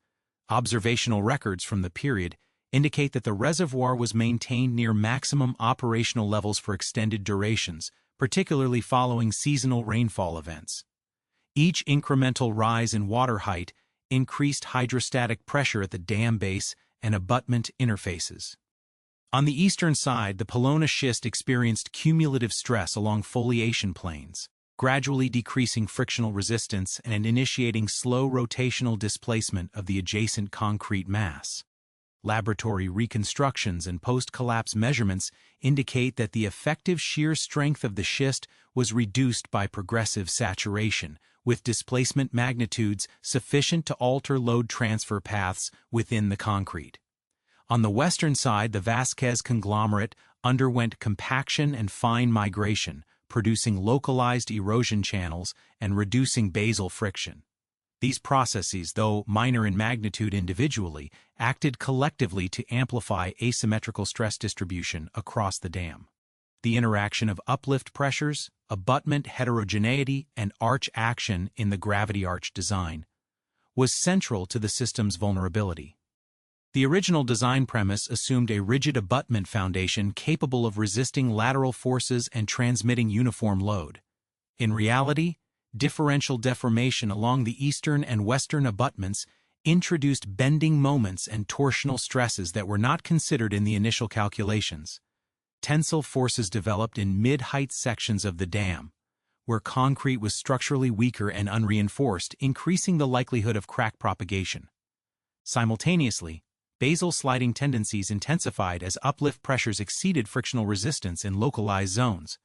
Observational records from the period indicate that the reservoir was maintained near maximum operational levels for extended durations, particularly following seasonal rainfall events. Each incremental rise in water height increased hydrostatic pressure at the dam base and abutment interfaces. On the eastern side, the Pelona schist experienced cumulative stress along foliation planes, gradually decreasing frictional resistance and initiating slow rotational displacement of the adjacent concrete mass. Laboratory reconstructions and post-collapse measurements indicate that the effective shear strength of the schist was reduced by progressive saturation, with displacement magnitudes sufficient to alter load transfer paths within the concrete. On the western side, the Vasquez conglomerate underwent compaction and fine migration, producing localized erosion channels and reducing basal friction. These processes, though minor in magnitude individually, acted collectively to amplify asymmetrical stress distribution across the dam. The interaction of uplift pressures, abutment heterogeneity, and arch action in the gravity arch design was central to the system's vulnerability. The original design premise assumed a rigid abutment foundation capable of resisting lateral forces and transmitting uniform load. In reality, differential deformation along the eastern and western abutments introduced bending moments and torsional stresses that were not considered in the initial calculations. Tensile forces developed in mid-height sections of the dam, where concrete was structurally weaker and unreinforced, increasing the likelihood of crack propagation. Simultaneously, basal sliding tendencies intensified as uplift pressures exceeded frictional resistance in localized zones.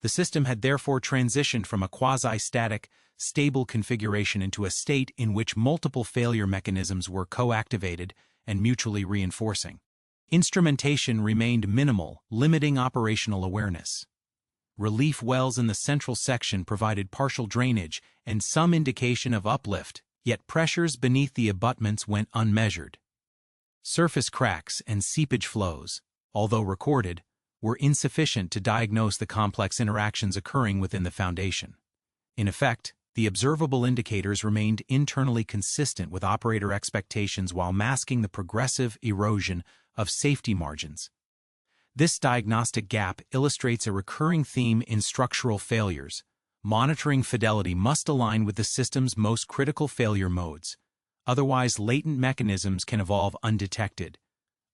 The system had therefore transitioned from a quasi-static, stable configuration into a state in which multiple failure mechanisms were co-activated and mutually reinforcing. Instrumentation remained minimal, limiting operational awareness. Relief wells in the central section provided partial drainage and some indication of uplift, yet pressures beneath the abutments went unmeasured. Surface cracks and seepage flows, although recorded, were insufficient to diagnose the complex interactions occurring within the foundation. In effect, the observable indicators remained internally consistent with operator expectations while masking the progressive erosion of safety margins. This diagnostic gap illustrates a recurring theme in structural failures. Monitoring fidelity must align with the system's most critical failure modes. Otherwise, latent mechanisms can evolve undetected.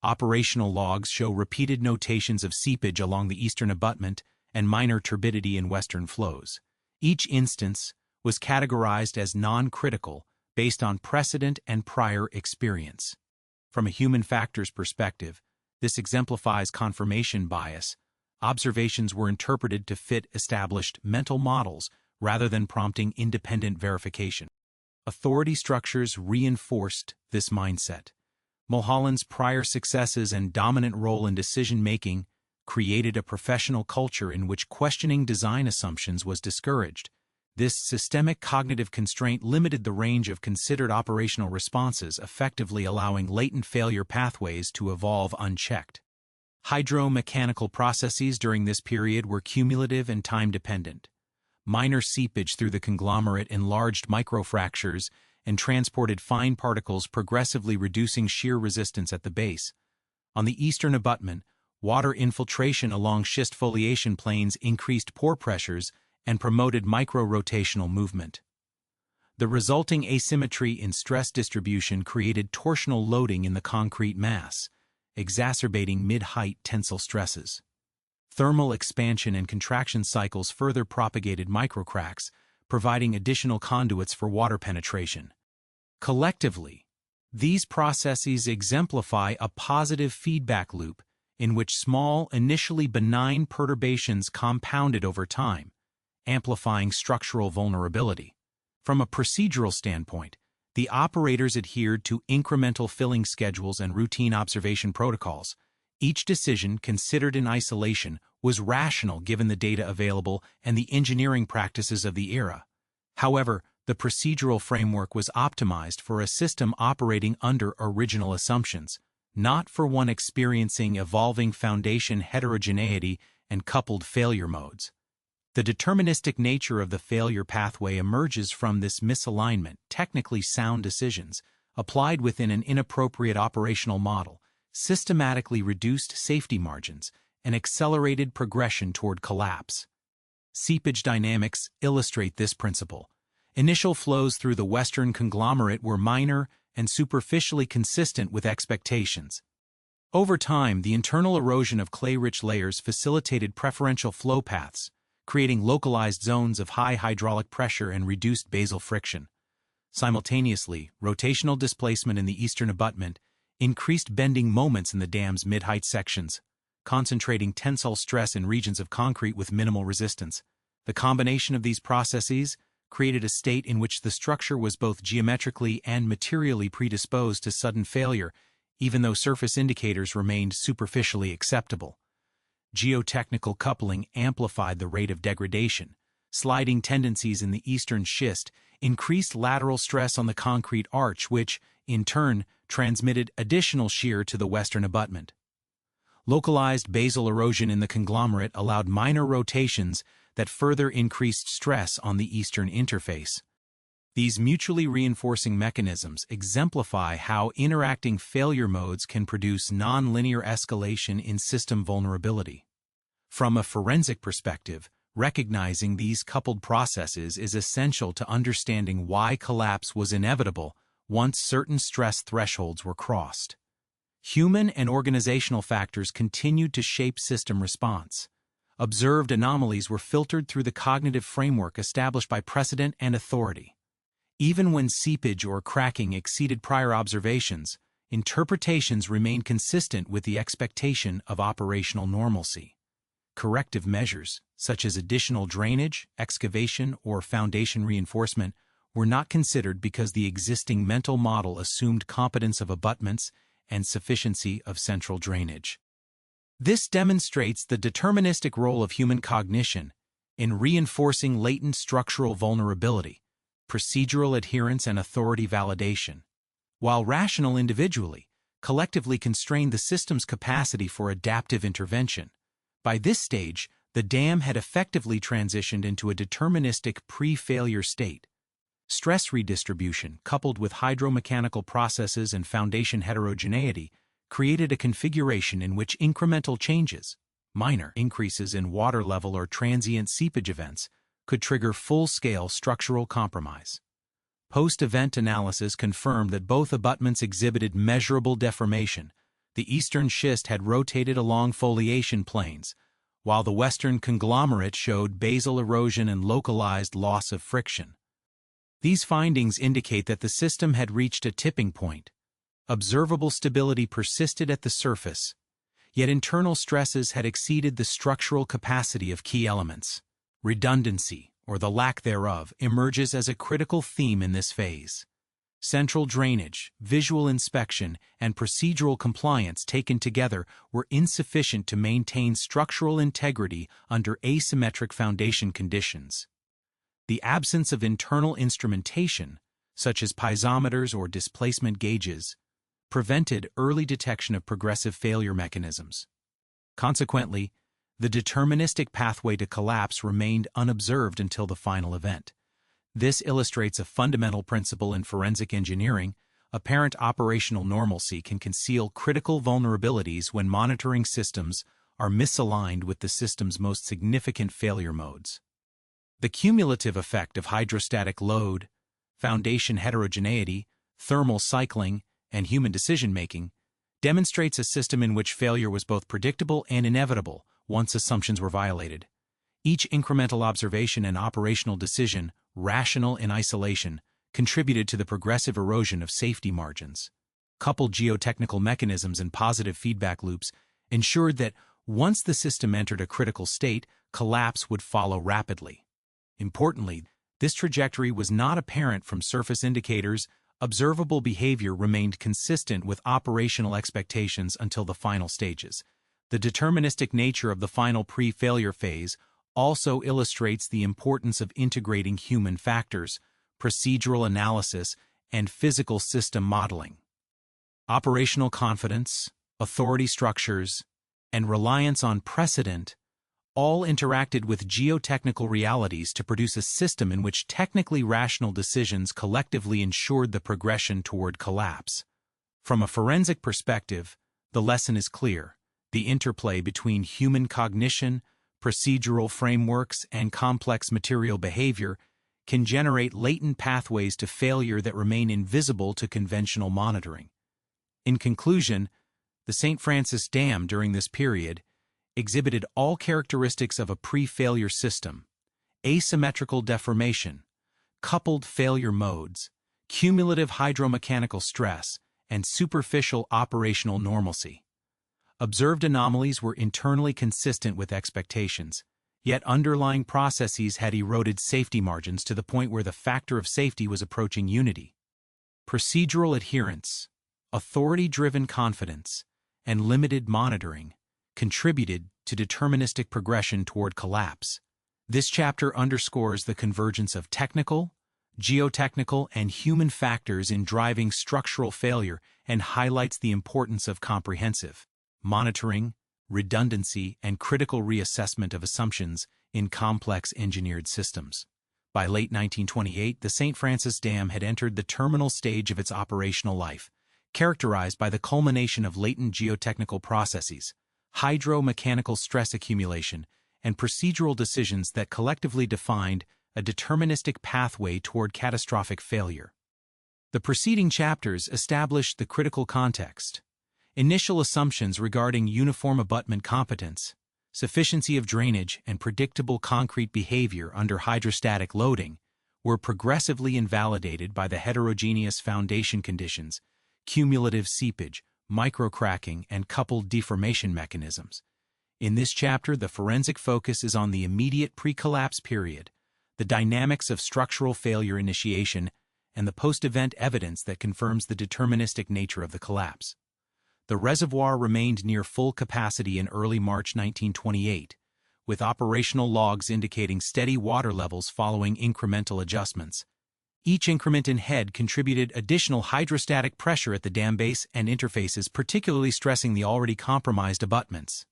Operational logs show repeated notations of seepage along the eastern abutment and minor turbidity in western flows. Each instance was categorized as non-critical based on precedent and prior experience. From a human factors perspective, this exemplifies confirmation bias. Observations were interpreted to fit established mental models rather than prompting independent verification. Authority structures reinforced this mindset. Mulholland's prior successes and dominant role in decision-making created a professional culture in which questioning design assumptions was discouraged. This systemic cognitive constraint limited the range of considered operational responses, effectively allowing latent failure pathways to evolve unchecked. Hydromechanical processes during this period were cumulative and time-dependent. Minor seepage through the conglomerate enlarged microfractures and transported fine particles, progressively reducing shear resistance at the base. On the eastern abutment, water infiltration along schist foliation planes increased pore pressures and promoted micro-rotational movement. The resulting asymmetry in stress distribution created torsional loading in the concrete mass, exacerbating mid-height tensile stresses. Thermal expansion and contraction cycles further propagated microcracks, providing additional conduits for water penetration. Collectively, these processes exemplify a positive feedback loop in which small, initially benign perturbations compounded over time, amplifying structural vulnerability. From a procedural standpoint, the operators adhered to incremental filling schedules and routine observation protocols. Each decision, considered in isolation, was rational given the data available and the engineering practices of the era. However, the procedural framework was optimized for a system operating under original assumptions, not for one experiencing evolving foundation heterogeneity and coupled failure modes. The deterministic nature of the failure pathway emerges from this misalignment. Technically sound decisions, applied within an inappropriate operational model, systematically reduced safety margins and accelerated progression toward collapse. Seepage dynamics illustrate this principle. Initial flows through the western conglomerate were minor and superficially consistent with expectations. Over time, the internal erosion of clay-rich layers facilitated preferential flow paths, creating localized zones of high hydraulic pressure and reduced basal friction. Simultaneously, rotational displacement in the eastern abutment increased bending moments in the dam's mid-height sections, concentrating tensile stress in regions of concrete with minimal resistance. The combination of these processes created a state in which the structure was both geometrically and materially predisposed to sudden failure, even though surface indicators remained superficially acceptable. Geotechnical coupling amplified the rate of degradation. Sliding tendencies in the eastern schist increased lateral stress on the concrete arch, which, in turn, transmitted additional shear to the western abutment. Localized basal erosion in the conglomerate allowed minor rotations that further increased stress on the eastern interface. These mutually reinforcing mechanisms exemplify how interacting failure modes can produce nonlinear escalation in system vulnerability. From a forensic perspective, recognizing these coupled processes is essential to understanding why collapse was inevitable once certain stress thresholds were crossed. Human and organizational factors continued to shape system response. Observed anomalies were filtered through the cognitive framework established by precedent and authority. Even when seepage or cracking exceeded prior observations, interpretations remained consistent with the expectation of operational normalcy. Corrective measures, such as additional drainage, excavation, or foundation reinforcement, were not considered because the existing mental model assumed competence of abutments and sufficiency of central drainage. This demonstrates the deterministic role of human cognition in reinforcing latent structural vulnerability, procedural adherence, and authority validation, while rational individually, collectively constrained the system's capacity for adaptive intervention. By this stage, the dam had effectively transitioned into a deterministic pre-failure state. Stress redistribution, coupled with hydromechanical processes and foundation heterogeneity, created a configuration in which incremental changes, minor increases in water level or transient seepage events, could trigger full-scale structural compromise. Post-event analysis confirmed that both abutments exhibited measurable deformation. The eastern schist had rotated along foliation planes, while the western conglomerate showed basal erosion and localized loss of friction. These findings indicate that the system had reached a tipping point. Observable stability persisted at the surface, yet internal stresses had exceeded the structural capacity of key elements. Redundancy, or the lack thereof, emerges as a critical theme in this phase. Central drainage, visual inspection, and procedural compliance taken together were insufficient to maintain structural integrity under asymmetric foundation conditions. The absence of internal instrumentation, such as piezometers or displacement gauges, prevented early detection of progressive failure mechanisms. Consequently, the deterministic pathway to collapse remained unobserved until the final event. This illustrates a fundamental principle in forensic engineering. Apparent operational normalcy can conceal critical vulnerabilities when monitoring systems are misaligned with the system's most significant failure modes. The cumulative effect of hydrostatic load, foundation heterogeneity, thermal cycling, and human decision-making demonstrates a system in which failure was both predictable and inevitable once assumptions were violated. Each incremental observation and operational decision, rational in isolation, contributed to the progressive erosion of safety margins. Coupled geotechnical mechanisms and positive feedback loops ensured that once the system entered a critical state, collapse would follow rapidly. Importantly, this trajectory was not apparent from surface indicators. Observable behavior remained consistent with operational expectations until the final stages. The deterministic nature of the final pre-failure phase also illustrates the importance of integrating human factors, procedural analysis, and physical system modeling. Operational confidence, authority structures, and reliance on precedent all interacted with geotechnical realities to produce a system in which technically rational decisions collectively ensured the progression toward collapse. From a forensic perspective, the lesson is clear. The interplay between human cognition, procedural frameworks, and complex material behavior can generate latent pathways to failure that remain invisible to conventional monitoring. In conclusion, the St. Francis Dam during this period exhibited all characteristics of a pre-failure system: asymmetrical deformation, coupled failure modes, cumulative hydromechanical stress, and superficial operational normalcy. Observed anomalies were internally consistent with expectations, yet underlying processes had eroded safety margins to the point where the factor of safety was approaching unity. Procedural adherence, authority-driven confidence, and limited monitoring contributed to deterministic progression toward collapse. This chapter underscores the convergence of technical, geotechnical, and human factors in driving structural failure and highlights the importance of comprehensive monitoring, redundancy, and critical reassessment of assumptions in complex engineered systems. By late 1928, the St. Francis Dam had entered the terminal stage of its operational life, characterized by the culmination of latent geotechnical processes, hydro-mechanical stress accumulation, and procedural decisions that collectively defined a deterministic pathway toward catastrophic failure. The preceding chapters established the critical context. Initial assumptions regarding uniform abutment competence, sufficiency of drainage, and predictable concrete behavior under hydrostatic loading were progressively invalidated by the heterogeneous foundation conditions, cumulative seepage, microcracking, and coupled deformation mechanisms. In this chapter, the forensic focus is on the immediate pre-collapse period, the dynamics of structural failure initiation, and the post-event evidence that confirms the deterministic nature of the collapse. The reservoir remained near full capacity in early March 1928, with operational logs indicating steady water levels following incremental adjustments. Each increment in head contributed additional hydrostatic pressure at the dam base and interfaces, particularly stressing the already compromised abutments.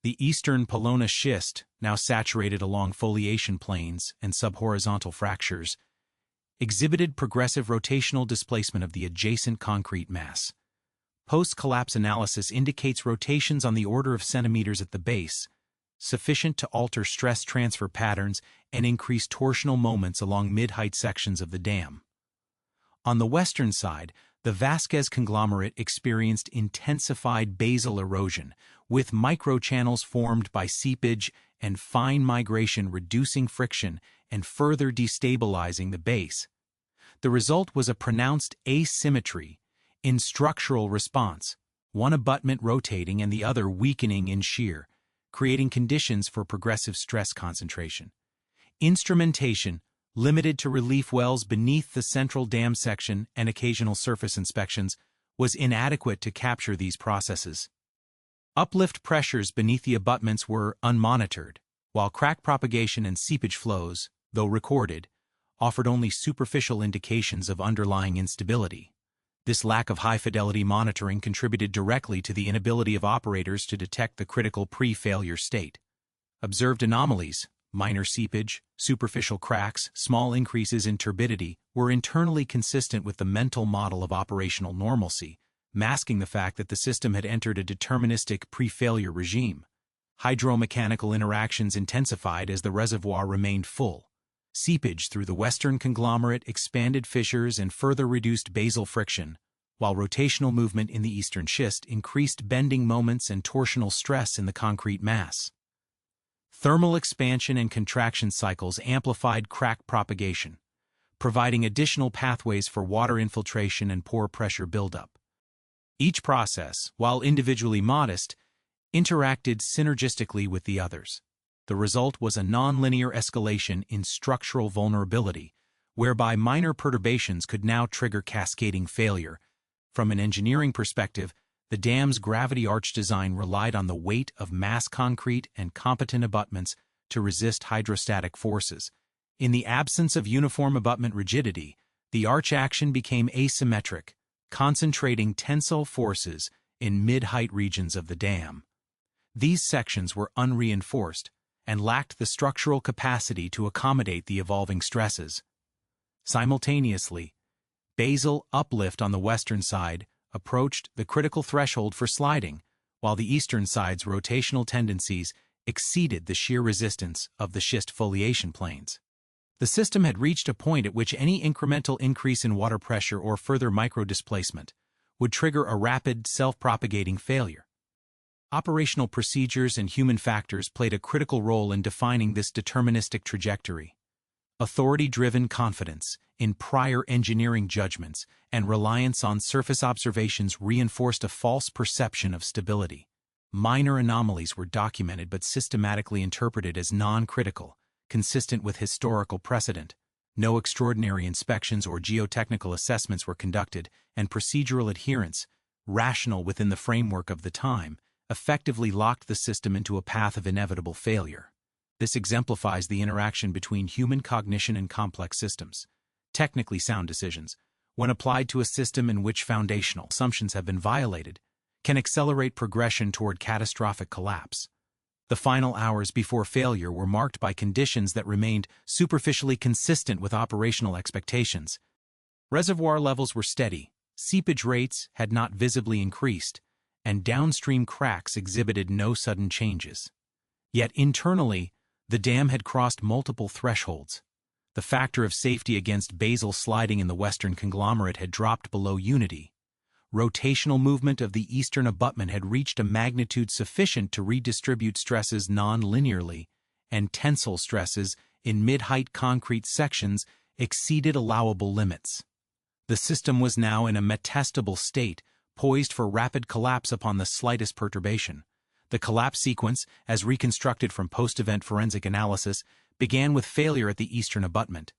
The eastern Pelona schist, now saturated along foliation planes and subhorizontal fractures, exhibited progressive rotational displacement of the adjacent concrete mass. Post-collapse analysis indicates rotations on the order of centimeters at the base, sufficient to alter stress transfer patterns and increase torsional moments along mid-height sections of the dam. On the western side, the Vasquez conglomerate experienced intensified basal erosion, with microchannels formed by seepage and fine migration reducing friction and further destabilizing the base. The result was a pronounced asymmetry in structural response, one abutment rotating and the other weakening in shear, creating conditions for progressive stress concentration. Instrumentation, limited to relief wells beneath the central dam section and occasional surface inspections, was inadequate to capture these processes. Uplift pressures beneath the abutments were unmonitored, while crack propagation and seepage flows, though recorded, offered only superficial indications of underlying instability. This lack of high-fidelity monitoring contributed directly to the inability of operators to detect the critical pre-failure state. Observed anomalies, minor seepage, superficial cracks, small increases in turbidity, were internally consistent with the mental model of operational normalcy, masking the fact that the system had entered a deterministic pre-failure regime. Hydromechanical interactions intensified as the reservoir remained full. Seepage through the western conglomerate expanded fissures and further reduced basal friction, while rotational movement in the eastern schist increased bending moments and torsional stress in the concrete mass. Thermal expansion and contraction cycles amplified crack propagation, providing additional pathways for water infiltration and pore pressure buildup. Each process, while individually modest, interacted synergistically with the others. The result was a nonlinear escalation in structural vulnerability, whereby minor perturbations could now trigger cascading failure. From an engineering perspective, the dam's gravity arch design relied on the weight of mass concrete and competent abutments to resist hydrostatic forces. In the absence of uniform abutment rigidity, the arch action became asymmetric, concentrating tensile forces in mid-height regions of the dam. These sections were unreinforced and lacked the structural capacity to accommodate the evolving stresses. Simultaneously, basal uplift on the western side approached the critical threshold for sliding, while the eastern side's rotational tendencies exceeded the shear resistance of the schist foliation planes. The system had reached a point at which any incremental increase in water pressure or further microdisplacement would trigger a rapid, self-propagating failure. Operational procedures and human factors played a critical role in defining this deterministic trajectory. Authority-driven confidence in prior engineering judgments and reliance on surface observations reinforced a false perception of stability. Minor anomalies were documented but systematically interpreted as non-critical, consistent with historical precedent. No extraordinary inspections or geotechnical assessments were conducted, and procedural adherence, rational within the framework of the time, effectively locked the system into a path of inevitable failure. This exemplifies the interaction between human cognition and complex systems. Technically sound decisions, when applied to a system in which foundational assumptions have been violated, can accelerate progression toward catastrophic collapse. The final hours before failure were marked by conditions that remained superficially consistent with operational expectations. Reservoir levels were steady, seepage rates had not visibly increased, and downstream cracks exhibited no sudden changes. Yet internally, the dam had crossed multiple thresholds. The factor of safety against basal sliding in the western conglomerate had dropped below unity. Rotational movement of the eastern abutment had reached a magnitude sufficient to redistribute stresses non-linearly, and tensile stresses in mid-height concrete sections exceeded allowable limits. The system was now in a metastable state, poised for rapid collapse upon the slightest perturbation. The collapse sequence, as reconstructed from post-event forensic analysis, began with failure at the eastern abutment.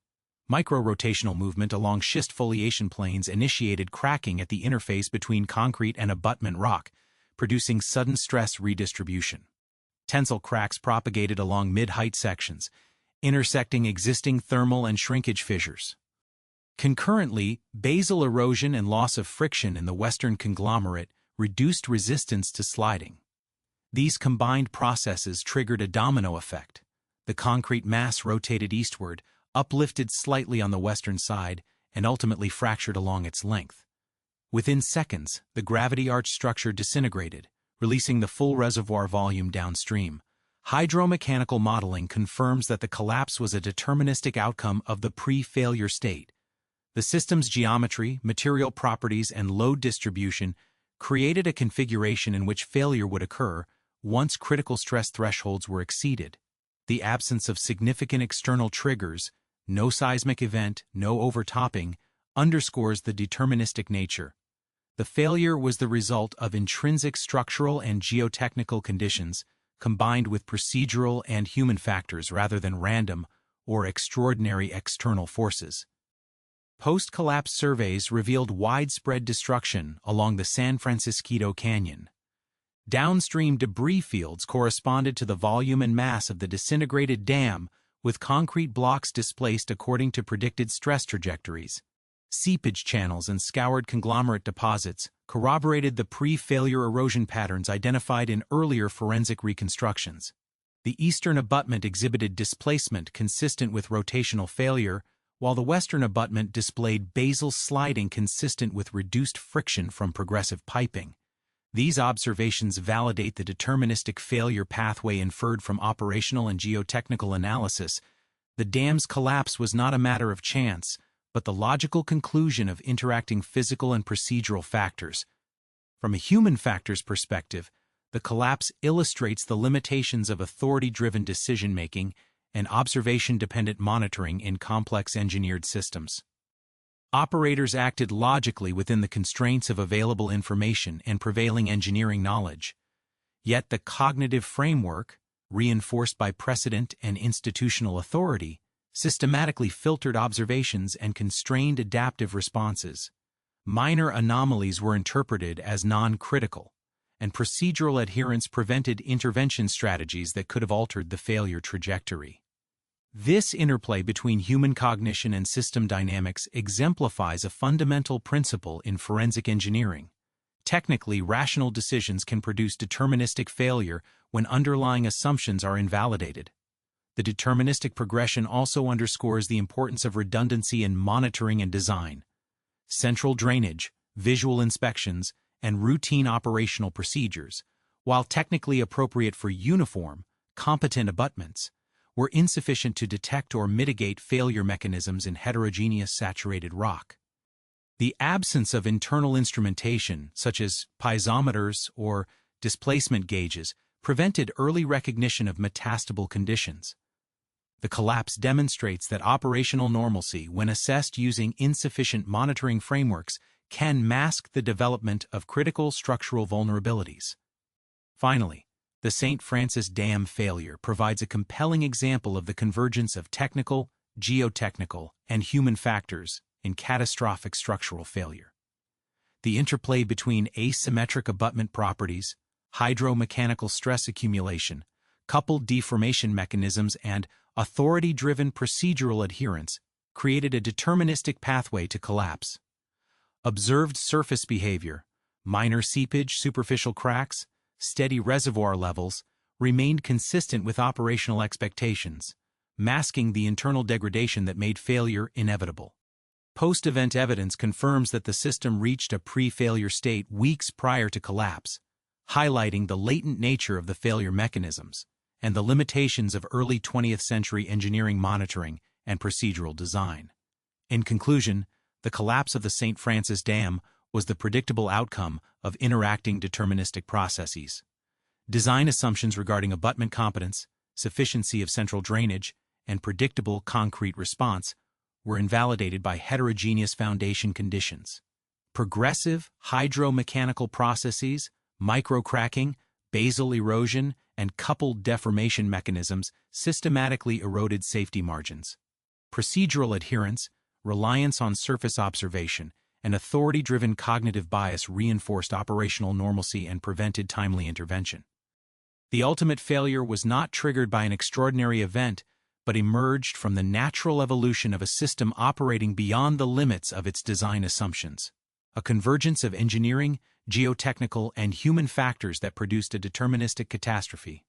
Micro-rotational movement along schist foliation planes initiated cracking at the interface between concrete and abutment rock, producing sudden stress redistribution. Tensile cracks propagated along mid-height sections, intersecting existing thermal and shrinkage fissures. Concurrently, basal erosion and loss of friction in the western conglomerate reduced resistance to sliding. These combined processes triggered a domino effect. The concrete mass rotated eastward, uplifted slightly on the western side, and ultimately fractured along its length. Within seconds, the gravity arch structure disintegrated, releasing the full reservoir volume downstream. Hydromechanical modeling confirms that the collapse was a deterministic outcome of the pre-failure state. The system's geometry, material properties, and load distribution created a configuration in which failure would occur once critical stress thresholds were exceeded. The absence of significant external triggers, no seismic event, no overtopping, underscores the deterministic nature. The failure was the result of intrinsic structural and geotechnical conditions combined with procedural and human factors rather than random or extraordinary external forces. Post-collapse surveys revealed widespread destruction along the San Francisco Canyon. Downstream debris fields corresponded to the volume and mass of the disintegrated dam, with concrete blocks displaced according to predicted stress trajectories. Seepage channels and scoured conglomerate deposits corroborated the pre-failure erosion patterns identified in earlier forensic reconstructions. The eastern abutment exhibited displacement consistent with rotational failure, while the western abutment displayed basal sliding consistent with reduced friction from progressive piping. These observations validate the deterministic failure pathway inferred from operational and geotechnical analysis. The dam's collapse was not a matter of chance, but the logical conclusion of interacting physical and procedural factors. From a human factors perspective, the collapse illustrates the limitations of authority-driven decision-making and observation-dependent monitoring in complex engineered systems. Operators acted logically within the constraints of available information and prevailing engineering knowledge. Yet the cognitive framework, reinforced by precedent and institutional authority, systematically filtered observations and constrained adaptive responses. Minor anomalies were interpreted as non-critical, and procedural adherence prevented intervention strategies that could have altered the failure trajectory. This interplay between human cognition and system dynamics exemplifies a fundamental principle in forensic engineering. Technically, rational decisions can produce deterministic failure when underlying assumptions are invalidated. The deterministic progression also underscores the importance of redundancy in monitoring and design. Central drainage, visual inspections, and routine operational procedures, while technically appropriate for uniform, competent abutments, were insufficient to detect or mitigate failure mechanisms in heterogeneous saturated rock. The absence of internal instrumentation, such as piezometers or displacement gauges prevented early recognition of metastable conditions. The collapse demonstrates that operational normalcy, when assessed using insufficient monitoring frameworks, can mask the development of critical structural vulnerabilities. Finally, the St. Francis Dam failure provides a compelling example of the convergence of technical, geotechnical, and human factors in catastrophic structural failure. The interplay between asymmetric abutment properties, hydromechanical stress accumulation, coupled deformation mechanisms, and authority-driven procedural adherence created a deterministic pathway to collapse. Observed surface behavior, minor seepage, superficial cracks, steady reservoir levels remained consistent with operational expectations, masking the internal degradation that made failure inevitable. Post-event evidence confirms that the system reached a pre-failure state weeks prior to collapse, highlighting the latent nature of the failure mechanisms and the limitations of early 20th century engineering monitoring and procedural design. In conclusion, the collapse of the St. Francis Dam was the predictable outcome of interacting deterministic processes. Design assumptions regarding abutment competence, sufficiency of central drainage, and predictable concrete response were invalidated by heterogeneous foundation conditions. Progressive hydromechanical processes, microcracking, basal erosion, and coupled deformation mechanisms systematically eroded safety margins. Procedural adherence, reliance on surface observation, and authority-driven cognitive bias reinforced operational normalcy and prevented timely intervention. The ultimate failure was not triggered by an extraordinary event, but emerged from the natural evolution of a system operating beyond the limits of its design assumptions. A convergence of engineering, geotechnical, and human factors that produced a deterministic catastrophe.